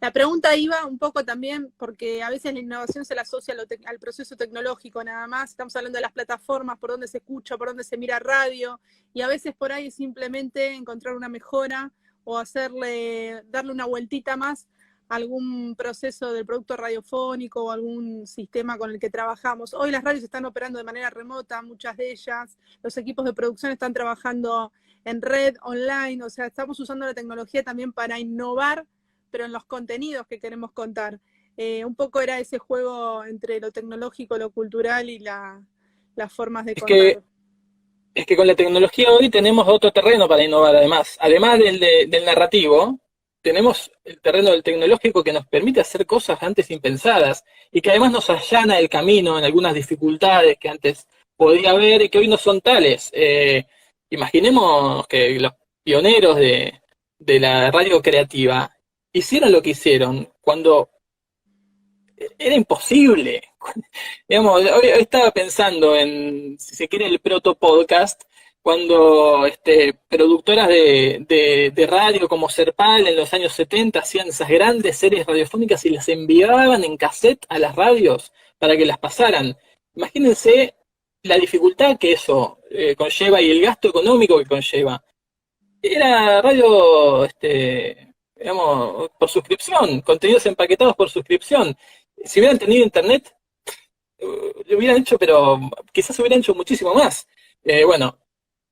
Speaker 1: La pregunta iba un poco también porque a veces la innovación se la asocia al proceso tecnológico nada más. Estamos hablando de las plataformas, por dónde se escucha, por dónde se mira radio, y a veces por ahí simplemente encontrar una mejora o darle una vueltita más a algún proceso del producto radiofónico o algún sistema con el que trabajamos. Hoy las radios están operando de manera remota, muchas de ellas. Los equipos de producción están trabajando en red, online, o sea, estamos usando la tecnología también para innovar, pero en los contenidos que queremos contar. Un poco era ese juego entre lo tecnológico, lo cultural y las formas de contar.
Speaker 2: Es que con la tecnología hoy tenemos otro terreno para innovar, además del narrativo, tenemos el terreno del tecnológico que nos permite hacer cosas antes impensadas y que además nos allana el camino en algunas dificultades que antes podía haber y que hoy no son tales. Imaginemos que los pioneros de la radio creativa hicieron lo que hicieron cuando era imposible. Digamos, hoy estaba pensando en, si se quiere, el proto-podcast, cuando productoras de radio como Serpal en los años 70 hacían esas grandes series radiofónicas y las enviaban en cassette a las radios para que las pasaran. Imagínense la dificultad que eso conlleva y el gasto económico que conlleva. Era radio, digamos, por suscripción, contenidos empaquetados por suscripción. Si hubieran tenido internet, lo hubieran hecho, pero quizás hubieran hecho muchísimo más. Bueno,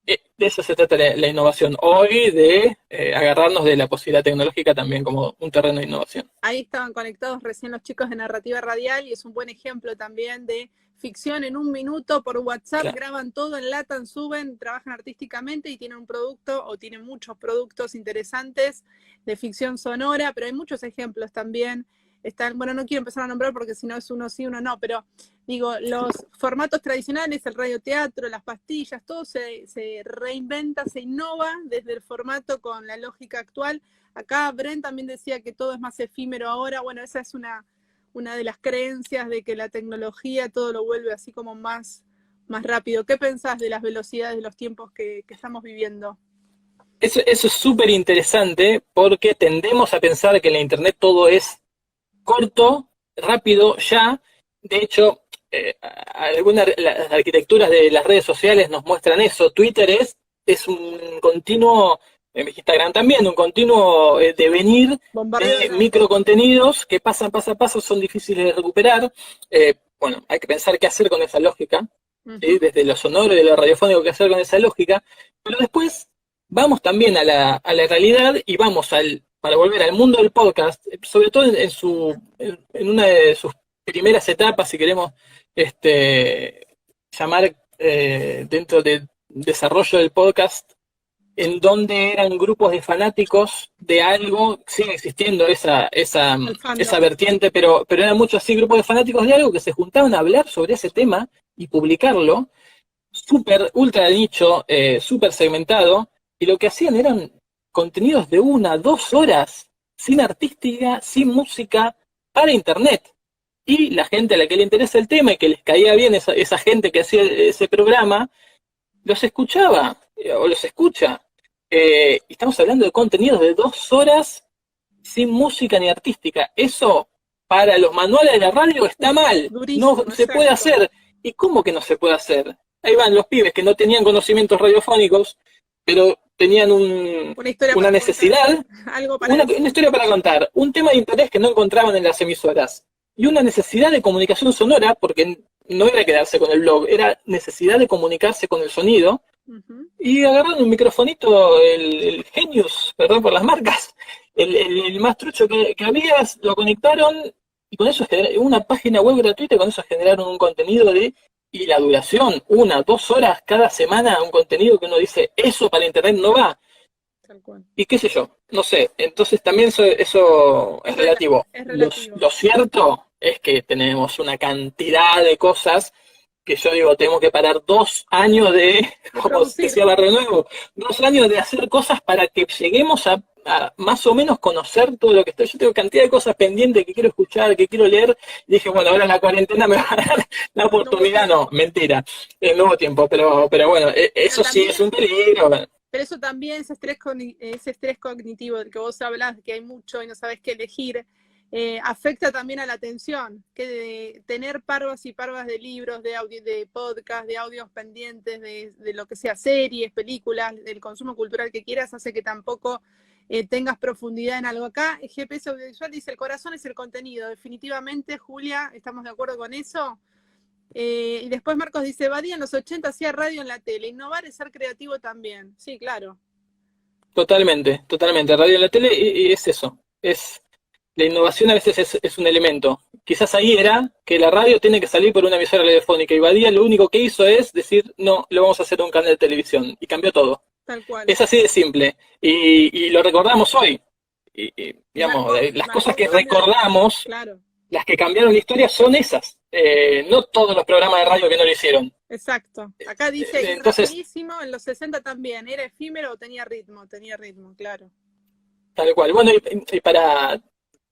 Speaker 2: de eso se trata la innovación hoy, de agarrarnos de la posibilidad tecnológica también como un terreno de innovación.
Speaker 1: Ahí estaban conectados recién los chicos de Narrativa Radial y es un buen ejemplo también de ficción en un minuto por WhatsApp, claro. Graban todo, enlatan, suben, trabajan artísticamente y tienen un producto o tienen muchos productos interesantes de ficción sonora, pero hay muchos ejemplos también. Bueno, no quiero empezar a nombrar porque si no es uno sí, uno no, pero digo, los formatos tradicionales, el radioteatro, las pastillas, todo se reinventa, se innova desde el formato con la lógica actual. Acá Brent también decía que todo es más efímero ahora. Bueno, esa es una de las creencias de que la tecnología todo lo vuelve así como más rápido. ¿Qué pensás de las velocidades de los tiempos que estamos viviendo?
Speaker 2: Eso es súper interesante porque tendemos a pensar que en la internet todo es corto, rápido, ya. De hecho, las arquitecturas de las redes sociales nos muestran eso. Twitter es un continuo, Instagram también, un continuo devenir de microcontenidos que pasan paso a paso, son difíciles de recuperar. Bueno, hay que pensar qué hacer con esa lógica, ¿sí? Desde lo sonoro y de lo radiofónico, qué hacer con esa lógica. Pero después vamos también a la realidad y vamos para volver al mundo del podcast, sobre todo en una de sus primeras etapas, si queremos llamar dentro del desarrollo del podcast, en donde eran grupos de fanáticos de algo, sigue existiendo esa vertiente, pero eran muchos así grupos de fanáticos de algo que se juntaban a hablar sobre ese tema y publicarlo, súper, ultra nicho, súper segmentado, y lo que hacían eran contenidos de 1, 2 horas, sin artística, sin música, para internet. Y la gente a la que le interesa el tema y que les caía bien esa gente que hacía ese programa, los escuchaba, o los escucha. Estamos hablando de contenidos de 2 horas sin música ni artística. Eso, para los manuales de la radio, está mal. Durísimo, no se puede hacer. ¿Y cómo que no se puede hacer? Ahí van los pibes que no tenían conocimientos radiofónicos, pero tenían una necesidad, una historia para contar, un tema de interés que no encontraban en las emisoras, y una necesidad de comunicación sonora, porque no era quedarse con el blog, era necesidad de comunicarse con el sonido, y agarraron un microfonito, el Genius, perdón por las marcas, el más trucho que había, lo conectaron, y con eso generaron una página web gratuita, y con eso generaron un contenido y la duración, 1, 2 horas cada semana, un contenido que uno dice, eso para internet no va. Tal cual. Y qué sé yo, no sé, entonces también eso es relativo. Lo cierto es que tenemos una cantidad de cosas que yo digo, tenemos que parar 2 años de, como
Speaker 1: producir.
Speaker 2: decía Barrio Nuevo, 2 años de hacer cosas para que lleguemos a más o menos conocer todo lo que estoy. Yo tengo cantidad de cosas pendientes que quiero escuchar, que quiero leer, y dije, bueno, ahora en la cuarentena me va a dar la oportunidad, no, mentira, el nuevo tiempo, pero bueno, eso
Speaker 1: Pero
Speaker 2: sí
Speaker 1: también,
Speaker 2: es un peligro.
Speaker 1: pero eso también, ese estrés cognitivo del que vos hablás, que hay mucho y no sabés qué elegir, afecta también a la atención, que de tener parvas y parvas de libros, de audio, de podcast, de audios pendientes, de lo que sea, series, películas, del consumo cultural que quieras, hace que tampoco tengas profundidad en algo. Acá, el GPS audiovisual dice, el corazón es el contenido, definitivamente, Julia, ¿estamos de acuerdo con eso? Y después Marcos dice, Badía en los 80 hacía radio en la tele, innovar es ser creativo también. Sí, claro.
Speaker 2: Totalmente, totalmente. Radio en la tele y es eso. La innovación a veces es un elemento. Quizás ahí era que la radio tiene que salir por una emisora radiofónica y Badía lo único que hizo es decir, no, lo vamos a hacer en un canal de televisión. Y cambió todo.
Speaker 1: Tal cual.
Speaker 2: Es así de simple. Y lo recordamos hoy. Digamos, las cosas que recordamos,
Speaker 1: claro.
Speaker 2: las que cambiaron la historia son esas. No todos los programas de radio que no lo hicieron.
Speaker 1: Exacto. Acá dice,
Speaker 2: entonces,
Speaker 1: rapidísimo, en los 60 también, ¿era efímero o tenía ritmo, claro.
Speaker 2: Tal cual. Bueno, y para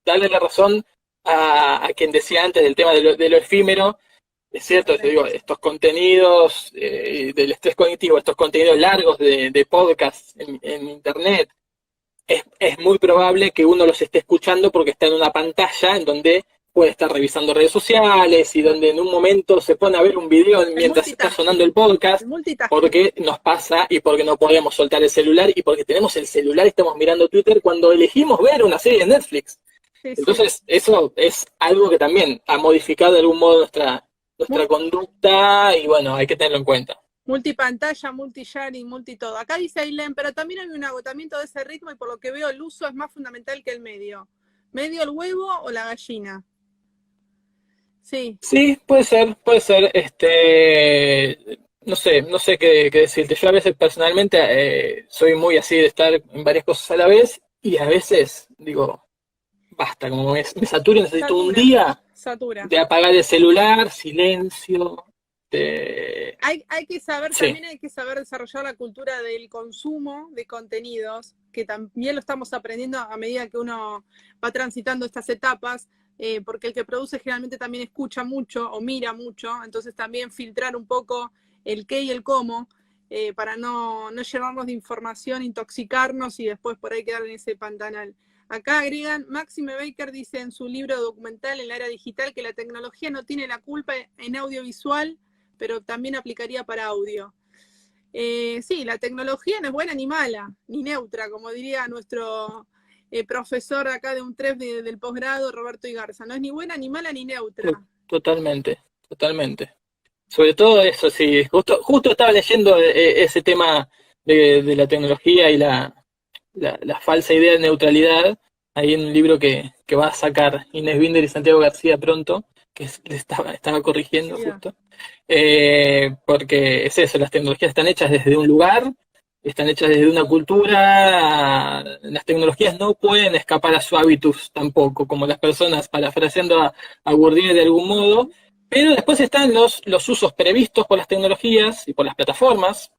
Speaker 2: darle la razón a quien decía antes del tema de lo efímero, es cierto, te digo, estos contenidos del estrés cognitivo, estos contenidos largos de podcast en internet, es muy probable que uno los esté escuchando porque está en una pantalla en donde puede estar revisando redes sociales y donde en un momento se pone a ver un video mientras está sonando el podcast, porque nos pasa y porque no podemos soltar el celular y porque tenemos el celular y estamos mirando Twitter cuando elegimos ver una serie de Netflix. Sí, entonces, sí. Eso es algo que también ha modificado de algún modo nuestra conducta y bueno, hay que tenerlo en cuenta.
Speaker 1: Multipantalla, multisharing, multitodo. Acá dice Ailén, pero también hay un agotamiento de ese ritmo y por lo que veo el uso es más fundamental que el medio. ¿Medio el huevo o la gallina? Sí.
Speaker 2: Sí, puede ser. No sé qué decirte. Yo a veces personalmente soy muy así de estar en varias cosas a la vez y a veces digo, basta, como me saturo y necesito un día de apagar el celular, silencio.
Speaker 1: Hay que saber, también hay que saber desarrollar la cultura del consumo de contenidos, que también lo estamos aprendiendo a medida que uno va transitando estas etapas, porque el que produce generalmente también escucha mucho o mira mucho, entonces también filtrar un poco el qué y el cómo, para no llenarnos de información, intoxicarnos y después por ahí quedar en ese pantanal. Acá agregan, Maxime Baker dice en su libro documental en la era digital que la tecnología no tiene la culpa en audiovisual, pero también aplicaría para audio. Sí, la tecnología no es buena ni mala, ni neutra, como diría nuestro profesor acá de un TREF del posgrado, Roberto Igarza. No es ni buena, ni mala, ni neutra.
Speaker 2: Totalmente. Sobre todo eso, sí. Justo estaba leyendo ese tema de la tecnología y la falsa idea de neutralidad, ahí en un libro que va a sacar Inés Binder y Santiago García pronto, que estaba corrigiendo justo. Porque es eso, las tecnologías están hechas desde un lugar, están hechas desde una cultura, las tecnologías no pueden escapar a su hábitus tampoco, como las personas, parafraseando a Bourdieu de algún modo, pero después están los usos previstos por las tecnologías y por las plataformas,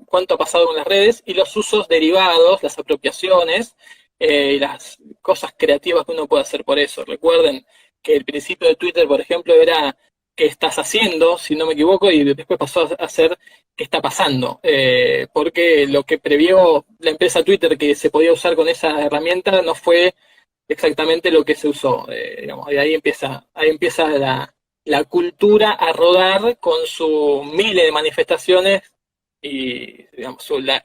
Speaker 2: cuánto ha pasado con las redes, y los usos derivados, las apropiaciones, y las cosas creativas que uno puede hacer por eso. Recuerden que el principio de Twitter, por ejemplo, era qué estás haciendo, si no me equivoco, y después pasó a ser qué está pasando, porque lo que previó la empresa Twitter que se podía usar con esa herramienta no fue exactamente lo que se usó, digamos, y ahí empieza la cultura a rodar con sus miles de manifestaciones y, digamos, la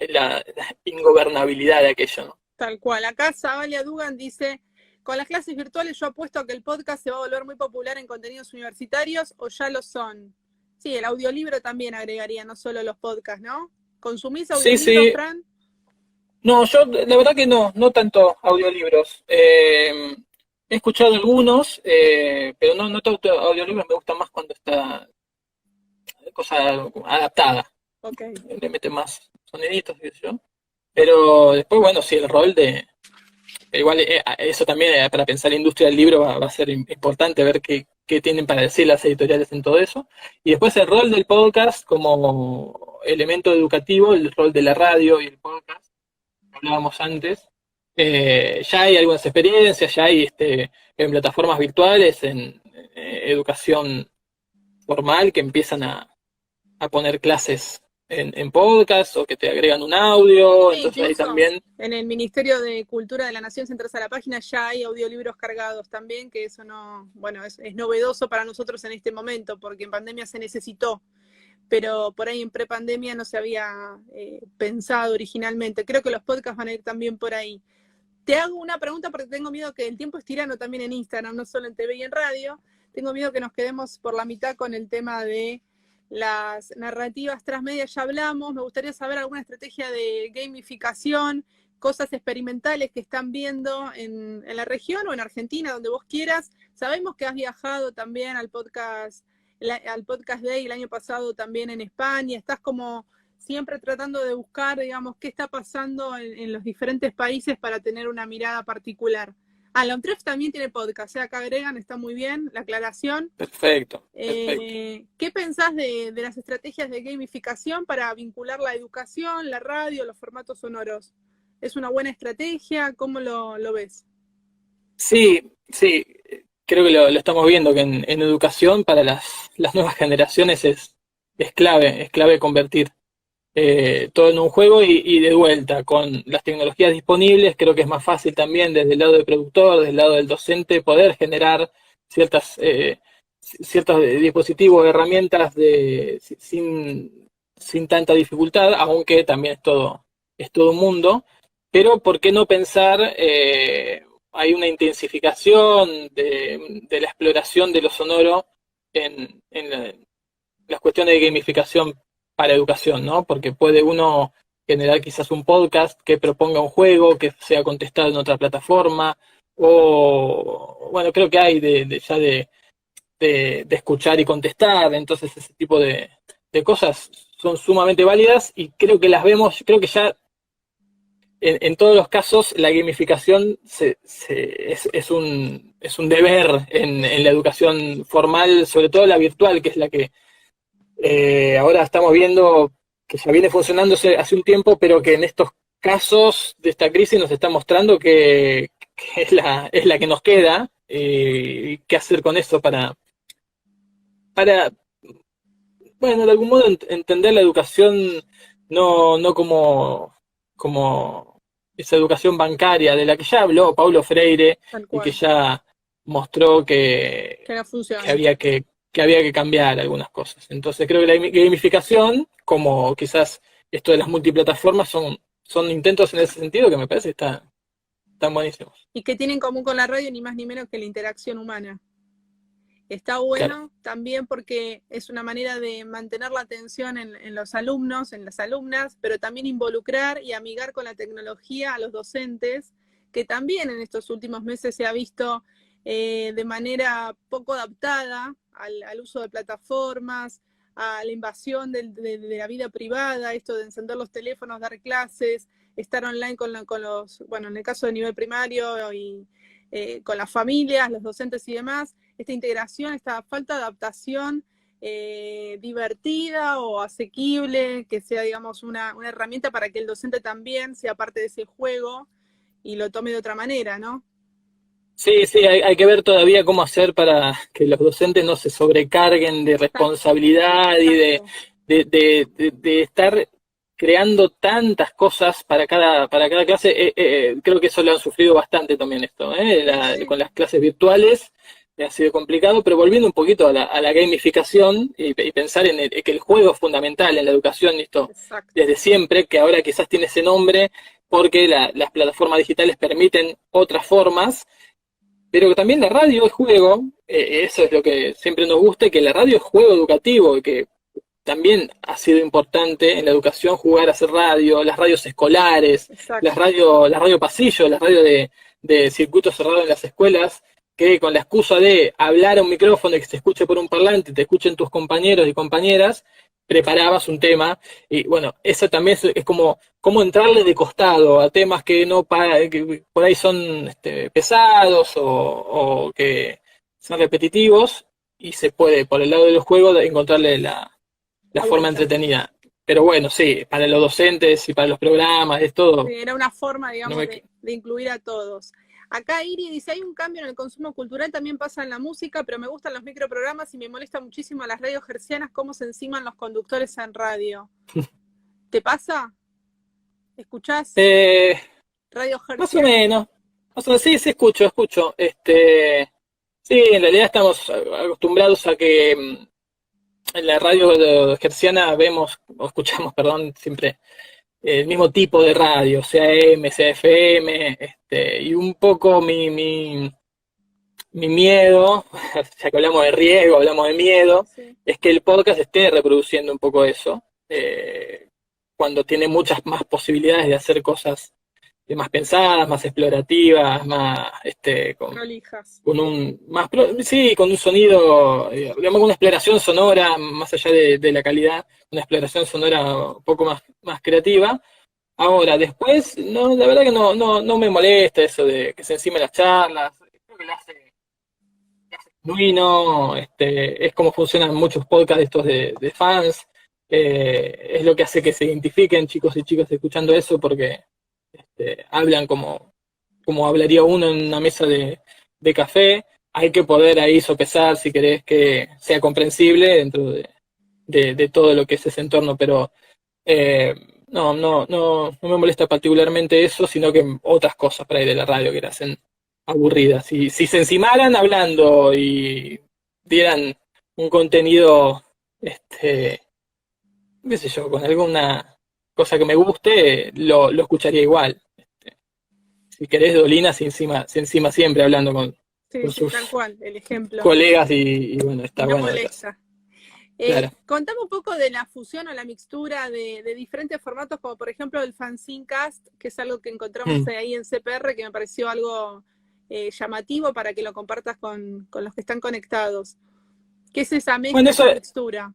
Speaker 2: ingobernabilidad de aquello, ¿no?
Speaker 1: Tal cual. Acá Zabalia Dugan dice, con las clases virtuales yo apuesto a que el podcast se va a volver muy popular en contenidos universitarios o ya lo son. Sí, el audiolibro también agregaría, no solo los podcasts, ¿no? ¿Consumís audiolibros,
Speaker 2: sí.
Speaker 1: Fran?
Speaker 2: No, yo la verdad que no tanto audiolibros. He escuchado algunos, pero no tanto audiolibros, me gusta más cuando está cosa adaptada.
Speaker 1: Okay.
Speaker 2: Le meten más soniditos, qué sé yo. Pero después, bueno, sí, el rol igual eso también para pensar la industria del libro va a ser importante ver qué qué tienen para decir las editoriales en todo eso. Y después el rol del podcast como elemento educativo, el rol de la radio y el podcast, que hablábamos antes. Ya hay algunas experiencias, ya hay en plataformas virtuales, en educación formal, que empiezan a poner clases en podcast o que te agregan un audio,
Speaker 1: Sí,
Speaker 2: entonces ahí
Speaker 1: incluso
Speaker 2: también.
Speaker 1: en el Ministerio de Cultura de la Nación, si entras a la página, ya hay audiolibros cargados también, que eso no, bueno, es novedoso para nosotros en este momento, porque en pandemia se necesitó, pero por ahí en prepandemia no se había pensado originalmente. Creo que los podcasts van a ir también por ahí. Te hago una pregunta porque tengo miedo que el tiempo es tirano también en Instagram, no solo en TV y en radio. Tengo miedo que nos quedemos por la mitad con el tema de las narrativas transmedia. Ya hablamos, me gustaría saber alguna estrategia de gamificación, cosas experimentales que están viendo en la región o en Argentina, donde vos quieras. Sabemos que has viajado también al podcast Day el año pasado también en España. Estás como siempre tratando de buscar, digamos, qué está pasando en los diferentes países para tener una mirada particular. La UNTREF también tiene podcast, acá agregan, está muy bien la aclaración.
Speaker 2: Perfecto.
Speaker 1: ¿Qué pensás de las estrategias de gamificación para vincular la educación, la radio, los formatos sonoros? ¿Es una buena estrategia? ¿Cómo lo ves?
Speaker 2: Sí, creo que lo estamos viendo, que en educación para las nuevas generaciones es clave convertir todo en un juego y de vuelta, con las tecnologías disponibles, creo que es más fácil también desde el lado del productor, desde el lado del docente, poder generar ciertos dispositivos, herramientas sin tanta dificultad, aunque también es todo un mundo, pero ¿por qué no pensar, hay una intensificación de la exploración de lo sonoro en las cuestiones de gamificación para educación, ¿no? Porque puede uno generar quizás un podcast que proponga un juego que sea contestado en otra plataforma, o bueno, creo que hay de escuchar y contestar, entonces ese tipo de cosas son sumamente válidas y creo que las vemos, creo que ya en todos los casos la gamificación es un deber en la educación formal, sobre todo la virtual, que es la que ahora estamos viendo que ya viene funcionando hace un tiempo, pero que en estos casos de esta crisis nos está mostrando que es la que nos queda, y qué hacer con eso para bueno, de algún modo entender la educación no como esa educación bancaria de la que ya habló Paulo Freire
Speaker 1: Tal
Speaker 2: y que
Speaker 1: cual,
Speaker 2: ya mostró
Speaker 1: que no
Speaker 2: que
Speaker 1: funciona.
Speaker 2: había que cambiar algunas cosas. Entonces creo que la gamificación, como quizás esto de las multiplataformas, son intentos en ese sentido que me parece que están buenísimos.
Speaker 1: Y que tiene en común con la radio ni más ni menos que la interacción humana. Está
Speaker 2: Claro.
Speaker 1: bueno también porque es una manera de mantener la atención en los alumnos, en las alumnas, pero también involucrar y amigar con la tecnología a los docentes, que también en estos últimos meses se ha visto de manera poco adaptada al uso de plataformas, a la invasión de la vida privada, esto de encender los teléfonos, dar clases, estar online con los, bueno, en el caso de nivel primario y con las familias, los docentes y demás, esta integración, esta falta de adaptación divertida o asequible, que sea, digamos, una herramienta para que el docente también sea parte de ese juego y lo tome de otra manera, ¿no?
Speaker 2: Sí, hay que ver todavía cómo hacer para que los docentes no se sobrecarguen de
Speaker 1: Exacto,
Speaker 2: responsabilidad y
Speaker 1: exacto.
Speaker 2: de estar creando tantas cosas para cada clase. Creo que eso lo han sufrido bastante también esto,
Speaker 1: Sí, sí,
Speaker 2: con las clases virtuales. Ha sido complicado, pero volviendo un poquito a la gamificación y pensar que el juego es fundamental en la educación, y esto
Speaker 1: exacto.
Speaker 2: desde siempre, que ahora quizás tiene ese nombre porque las plataformas digitales permiten otras formas, pero también la radio es juego, eso es lo que siempre nos gusta, y que la radio es juego educativo, y que también ha sido importante en la educación jugar a hacer radio, las radios escolares,
Speaker 1: Exacto.
Speaker 2: las radio pasillo, las radio de circuito cerrado en las escuelas, que con la excusa de hablar a un micrófono y que se escuche por un parlante, te escuchen tus compañeros y compañeras, preparabas un tema, y bueno, eso también es como entrarle de costado a temas que que por ahí son pesados o que son repetitivos, y se puede, por el lado de los juegos, encontrarle la forma
Speaker 1: Vuelta.
Speaker 2: entretenida. Pero bueno, sí, para los docentes y para los programas, es todo.
Speaker 1: Sí, era una forma, digamos,
Speaker 2: No me...
Speaker 1: de incluir a todos. Acá Iri dice, hay un cambio en el consumo cultural, también pasa en la música, pero me gustan los microprogramas y me molesta muchísimo las radios hercianas, cómo se enciman los conductores en radio. ¿Te pasa? ¿Escuchás radio
Speaker 2: Más o
Speaker 1: herciana?
Speaker 2: menos. Sí, sí, escucho. Sí, en realidad estamos acostumbrados a que en la radio herciana vemos, o escuchamos, perdón, siempre el mismo tipo de radio, sea M, sea FM, y un poco mi miedo, ya que hablamos de riesgo, hablamos de miedo,
Speaker 1: Sí.
Speaker 2: es que el podcast esté reproduciendo un poco eso, cuando tiene muchas más posibilidades de hacer cosas más pensadas, más explorativas, más
Speaker 1: Prolijas.
Speaker 2: con un sí, con un sonido, digamos, una exploración sonora, más allá de la calidad, una exploración sonora un poco más creativa. Ahora, después, no, la verdad que no me molesta eso de que se encima las charlas, creo que lo hace genuino, es como funcionan muchos podcasts estos de fans, es lo que hace que se identifiquen chicos y chicas escuchando eso porque hablan como hablaría uno en una mesa de café. Hay que poder ahí sopesar si querés que sea comprensible dentro de todo lo que es ese entorno, pero no me molesta particularmente eso, sino que otras cosas para ir de la radio que la hacen aburridas. Si se encimaran hablando y dieran un contenido, qué sé yo, con alguna cosa que me guste, lo escucharía igual. Si querés, Dolina se encima siempre hablando
Speaker 1: Sí,
Speaker 2: con
Speaker 1: sí,
Speaker 2: sus
Speaker 1: tal cual, el ejemplo.
Speaker 2: colegas y bueno,
Speaker 1: Y
Speaker 2: está
Speaker 1: no
Speaker 2: bueno de eso.
Speaker 1: molesta.
Speaker 2: Claro.
Speaker 1: Contame un poco de la fusión o la mixtura de diferentes formatos, como por ejemplo el fanzinecast, que es algo que encontramos ahí en CPR, que me pareció algo llamativo para que lo compartas con los que están conectados. ¿Qué es esa
Speaker 2: Bueno,
Speaker 1: mezcla,
Speaker 2: eso,
Speaker 1: esa mixtura?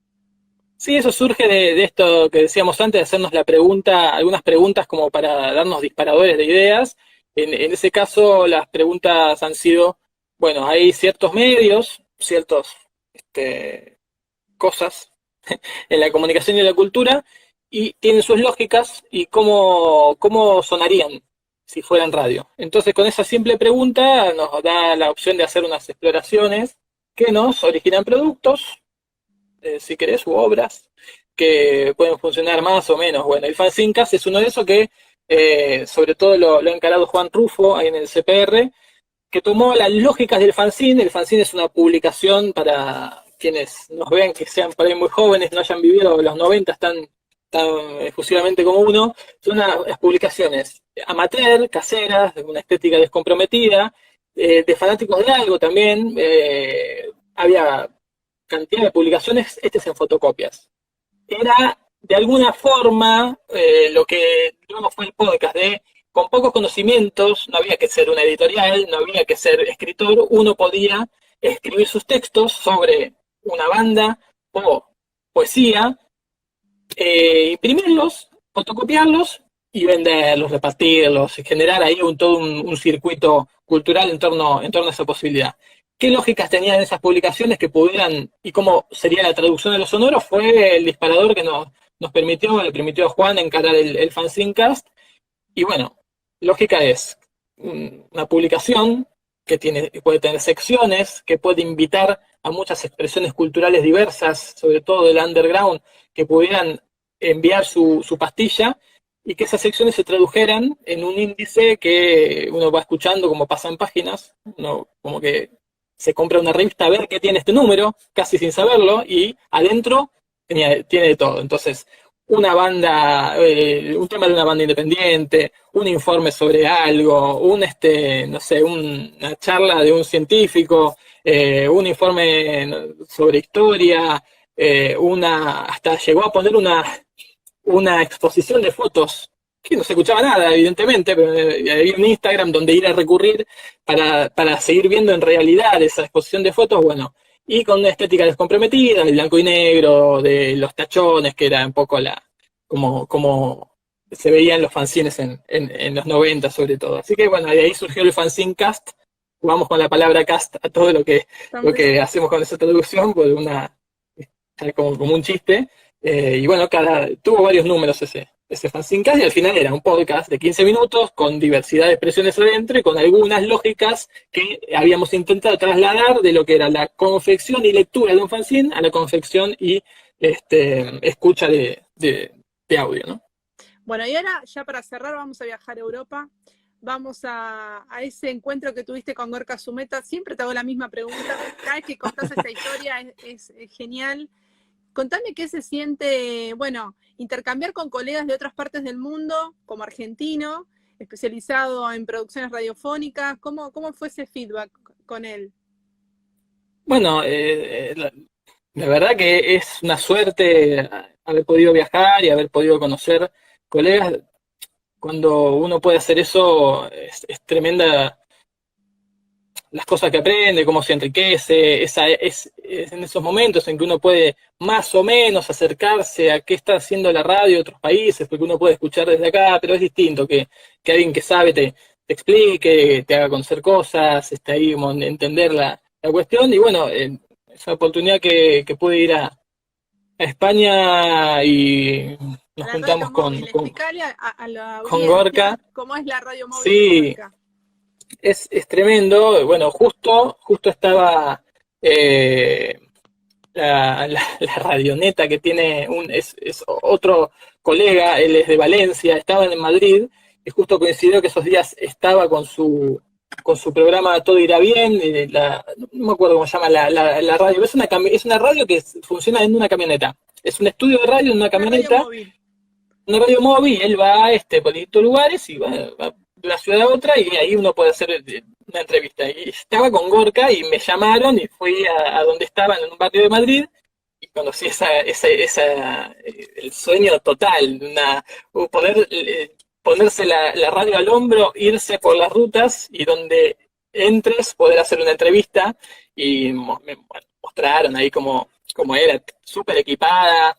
Speaker 2: sí, eso surge de esto que decíamos antes, de hacernos algunas preguntas como para darnos disparadores de ideas. En ese caso, las preguntas han sido, bueno, hay ciertos medios, ciertas cosas en la comunicación y la cultura, y tienen sus lógicas y cómo sonarían si fueran radio. Entonces, con esa simple pregunta nos da la opción de hacer unas exploraciones que nos originan productos, si querés, u obras, que pueden funcionar más o menos. Bueno, el fanzincast es uno de esos que, sobre todo lo ha encarado Juan Rufo ahí en el CPR, que tomó las lógicas del fanzine. El fanzine es una publicación para quienes nos ven que sean por ahí muy jóvenes, no hayan vivido los 90 tan efusivamente como uno. Son unas publicaciones amateur, caseras, de una estética descomprometida, de fanáticos de algo también. Había cantidad de publicaciones, este es en fotocopias. Era de alguna forma lo que luego fue el podcast de con pocos conocimientos, no había que ser una editorial, no había que ser escritor, uno podía escribir sus textos sobre una banda o poesía, imprimirlos, fotocopiarlos y venderlos, repartirlos, generar ahí todo un circuito cultural en torno a esa posibilidad. ¿Qué lógicas tenían esas publicaciones que pudieran, y cómo sería la traducción de los sonoros? Fue el disparador que le permitió a Juan encarar el fanzinecast. Y bueno, lógica es una publicación que puede tener secciones, que puede invitar a muchas expresiones culturales diversas, sobre todo del underground, que pudieran enviar su pastilla y que esas secciones se tradujeran en un índice que uno va escuchando como pasan páginas, uno como que se compra una revista a ver qué tiene este número, casi sin saberlo, y adentro tiene de todo. Entonces, una banda, un tema de una banda independiente, un informe sobre algo, no sé, una charla de un científico, un informe sobre historia, hasta llegó a poner una exposición de fotos que no se escuchaba nada, evidentemente, pero había un Instagram donde ir a recurrir para seguir viendo en realidad esa exposición de fotos, bueno, y con una estética descomprometida, el blanco y negro, de los tachones, que era un poco como se veían los fanzines en los 90 sobre todo. Así que bueno, de ahí surgió el fanzinecast, jugamos con la palabra cast a todo lo que hacemos con esa traducción, por como un chiste. Y bueno, tuvo varios números ese fanzincast, y al final era un podcast de 15 minutos con diversidad de expresiones adentro y con algunas lógicas que habíamos intentado trasladar de lo que era la confección y lectura de un fanzine a la confección y escucha de audio, ¿no?
Speaker 1: Bueno, y ahora ya para cerrar vamos a viajar a Europa. Vamos a ese encuentro que tuviste con Gorka Sumeta. Siempre te hago la misma pregunta. Cada vez que contás esa historia es genial. Contame qué se siente, bueno, intercambiar con colegas de otras partes del mundo, como argentino, especializado en producciones radiofónicas. ¿Cómo fue ese feedback con él?
Speaker 2: Bueno, la verdad que es una suerte haber podido viajar y haber podido conocer colegas. Cuando uno puede hacer eso, es tremenda las cosas que aprende, cómo se enriquece, es en esos momentos en que uno puede más o menos acercarse a qué está haciendo la radio de otros países, porque uno puede escuchar desde acá, pero es distinto que alguien que sabe te explique, te haga conocer cosas, ahí como entender la cuestión. Y bueno, esa oportunidad que pude ir a España y nos
Speaker 1: La radio
Speaker 2: juntamos
Speaker 1: móvil, explicarle a la
Speaker 2: con
Speaker 1: audiencia
Speaker 2: Gorka.
Speaker 1: cómo es la radio móvil de
Speaker 2: Sí,
Speaker 1: Gorka.
Speaker 2: es tremendo. Bueno, justo estaba la radioneta que tiene es otro colega, él es de Valencia, estaban en Madrid, y justo coincidió que esos días estaba con su programa Todo Irá Bien, no me acuerdo cómo se llama la radio, es una radio que funciona en una camioneta, es un estudio de radio en una camioneta, una radio móvil, él va por distintos lugares y va de una ciudad a otra, y ahí uno puede hacer una entrevista. Y estaba con Gorka y me llamaron y fui a donde estaban, en un barrio de Madrid, y conocí el sueño total, poder ponerse la radio al hombro, irse por las rutas y donde entres poder hacer una entrevista, y me mostraron ahí cómo era, súper equipada.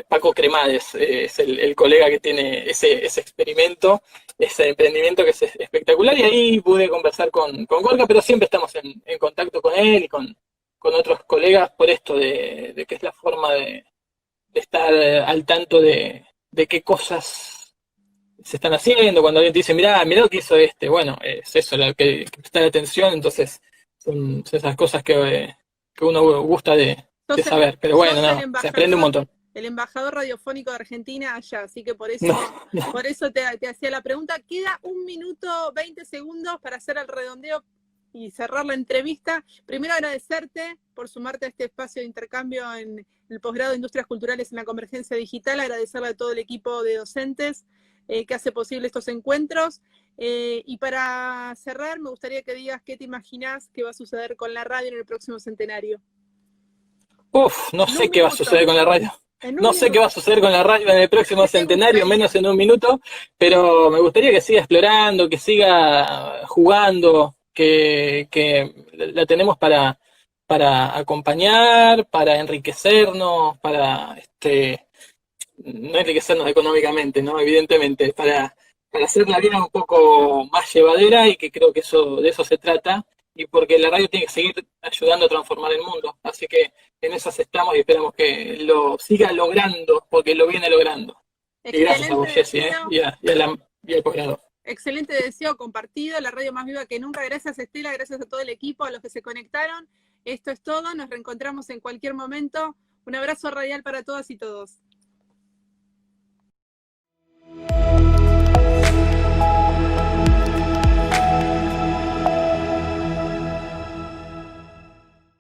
Speaker 2: Paco Cremades es el colega que tiene ese experimento, ese emprendimiento que es espectacular, y ahí pude conversar con Gorka, pero siempre estamos en contacto con él y con otros colegas por esto de que es la forma de estar al tanto de qué cosas se están haciendo. Cuando alguien te dice, mirá lo que hizo bueno, es eso, que prestar atención. Entonces son esas cosas que uno gusta de saber, pero bueno, no, se aprende un montón.
Speaker 1: El embajador radiofónico de Argentina allá, así que por eso,
Speaker 2: No.
Speaker 1: por eso te hacía la pregunta. Queda 1 minuto 20 segundos para hacer el redondeo y cerrar la entrevista. Primero agradecerte por sumarte a este espacio de intercambio en el posgrado de Industrias Culturales en la Convergencia Digital, agradecerle a todo el equipo de docentes que hace posible estos encuentros. Y para cerrar, me gustaría que digas qué te imaginás que va a suceder con la radio en el próximo centenario.
Speaker 2: No sé qué va a suceder con la radio. No sé qué va a suceder con la radio en el próximo centenario, menos en 1 minuto, pero me gustaría que siga explorando, que siga jugando, que la tenemos para acompañar, para enriquecernos, para no enriquecernos económicamente, ¿no? Evidentemente, para hacer la vida un poco más llevadera, y que creo que de eso se trata, y porque la radio tiene que seguir ayudando a transformar el mundo. Así que en esas estamos y esperamos que lo siga logrando, porque lo viene logrando. Y gracias a vos, Jessy, y al posgrado.
Speaker 1: Excelente deseo compartido, la radio más viva que nunca. Gracias, Estela, gracias a todo el equipo, a los que se conectaron. Esto es todo, nos reencontramos en cualquier momento. Un abrazo radial para todas y todos.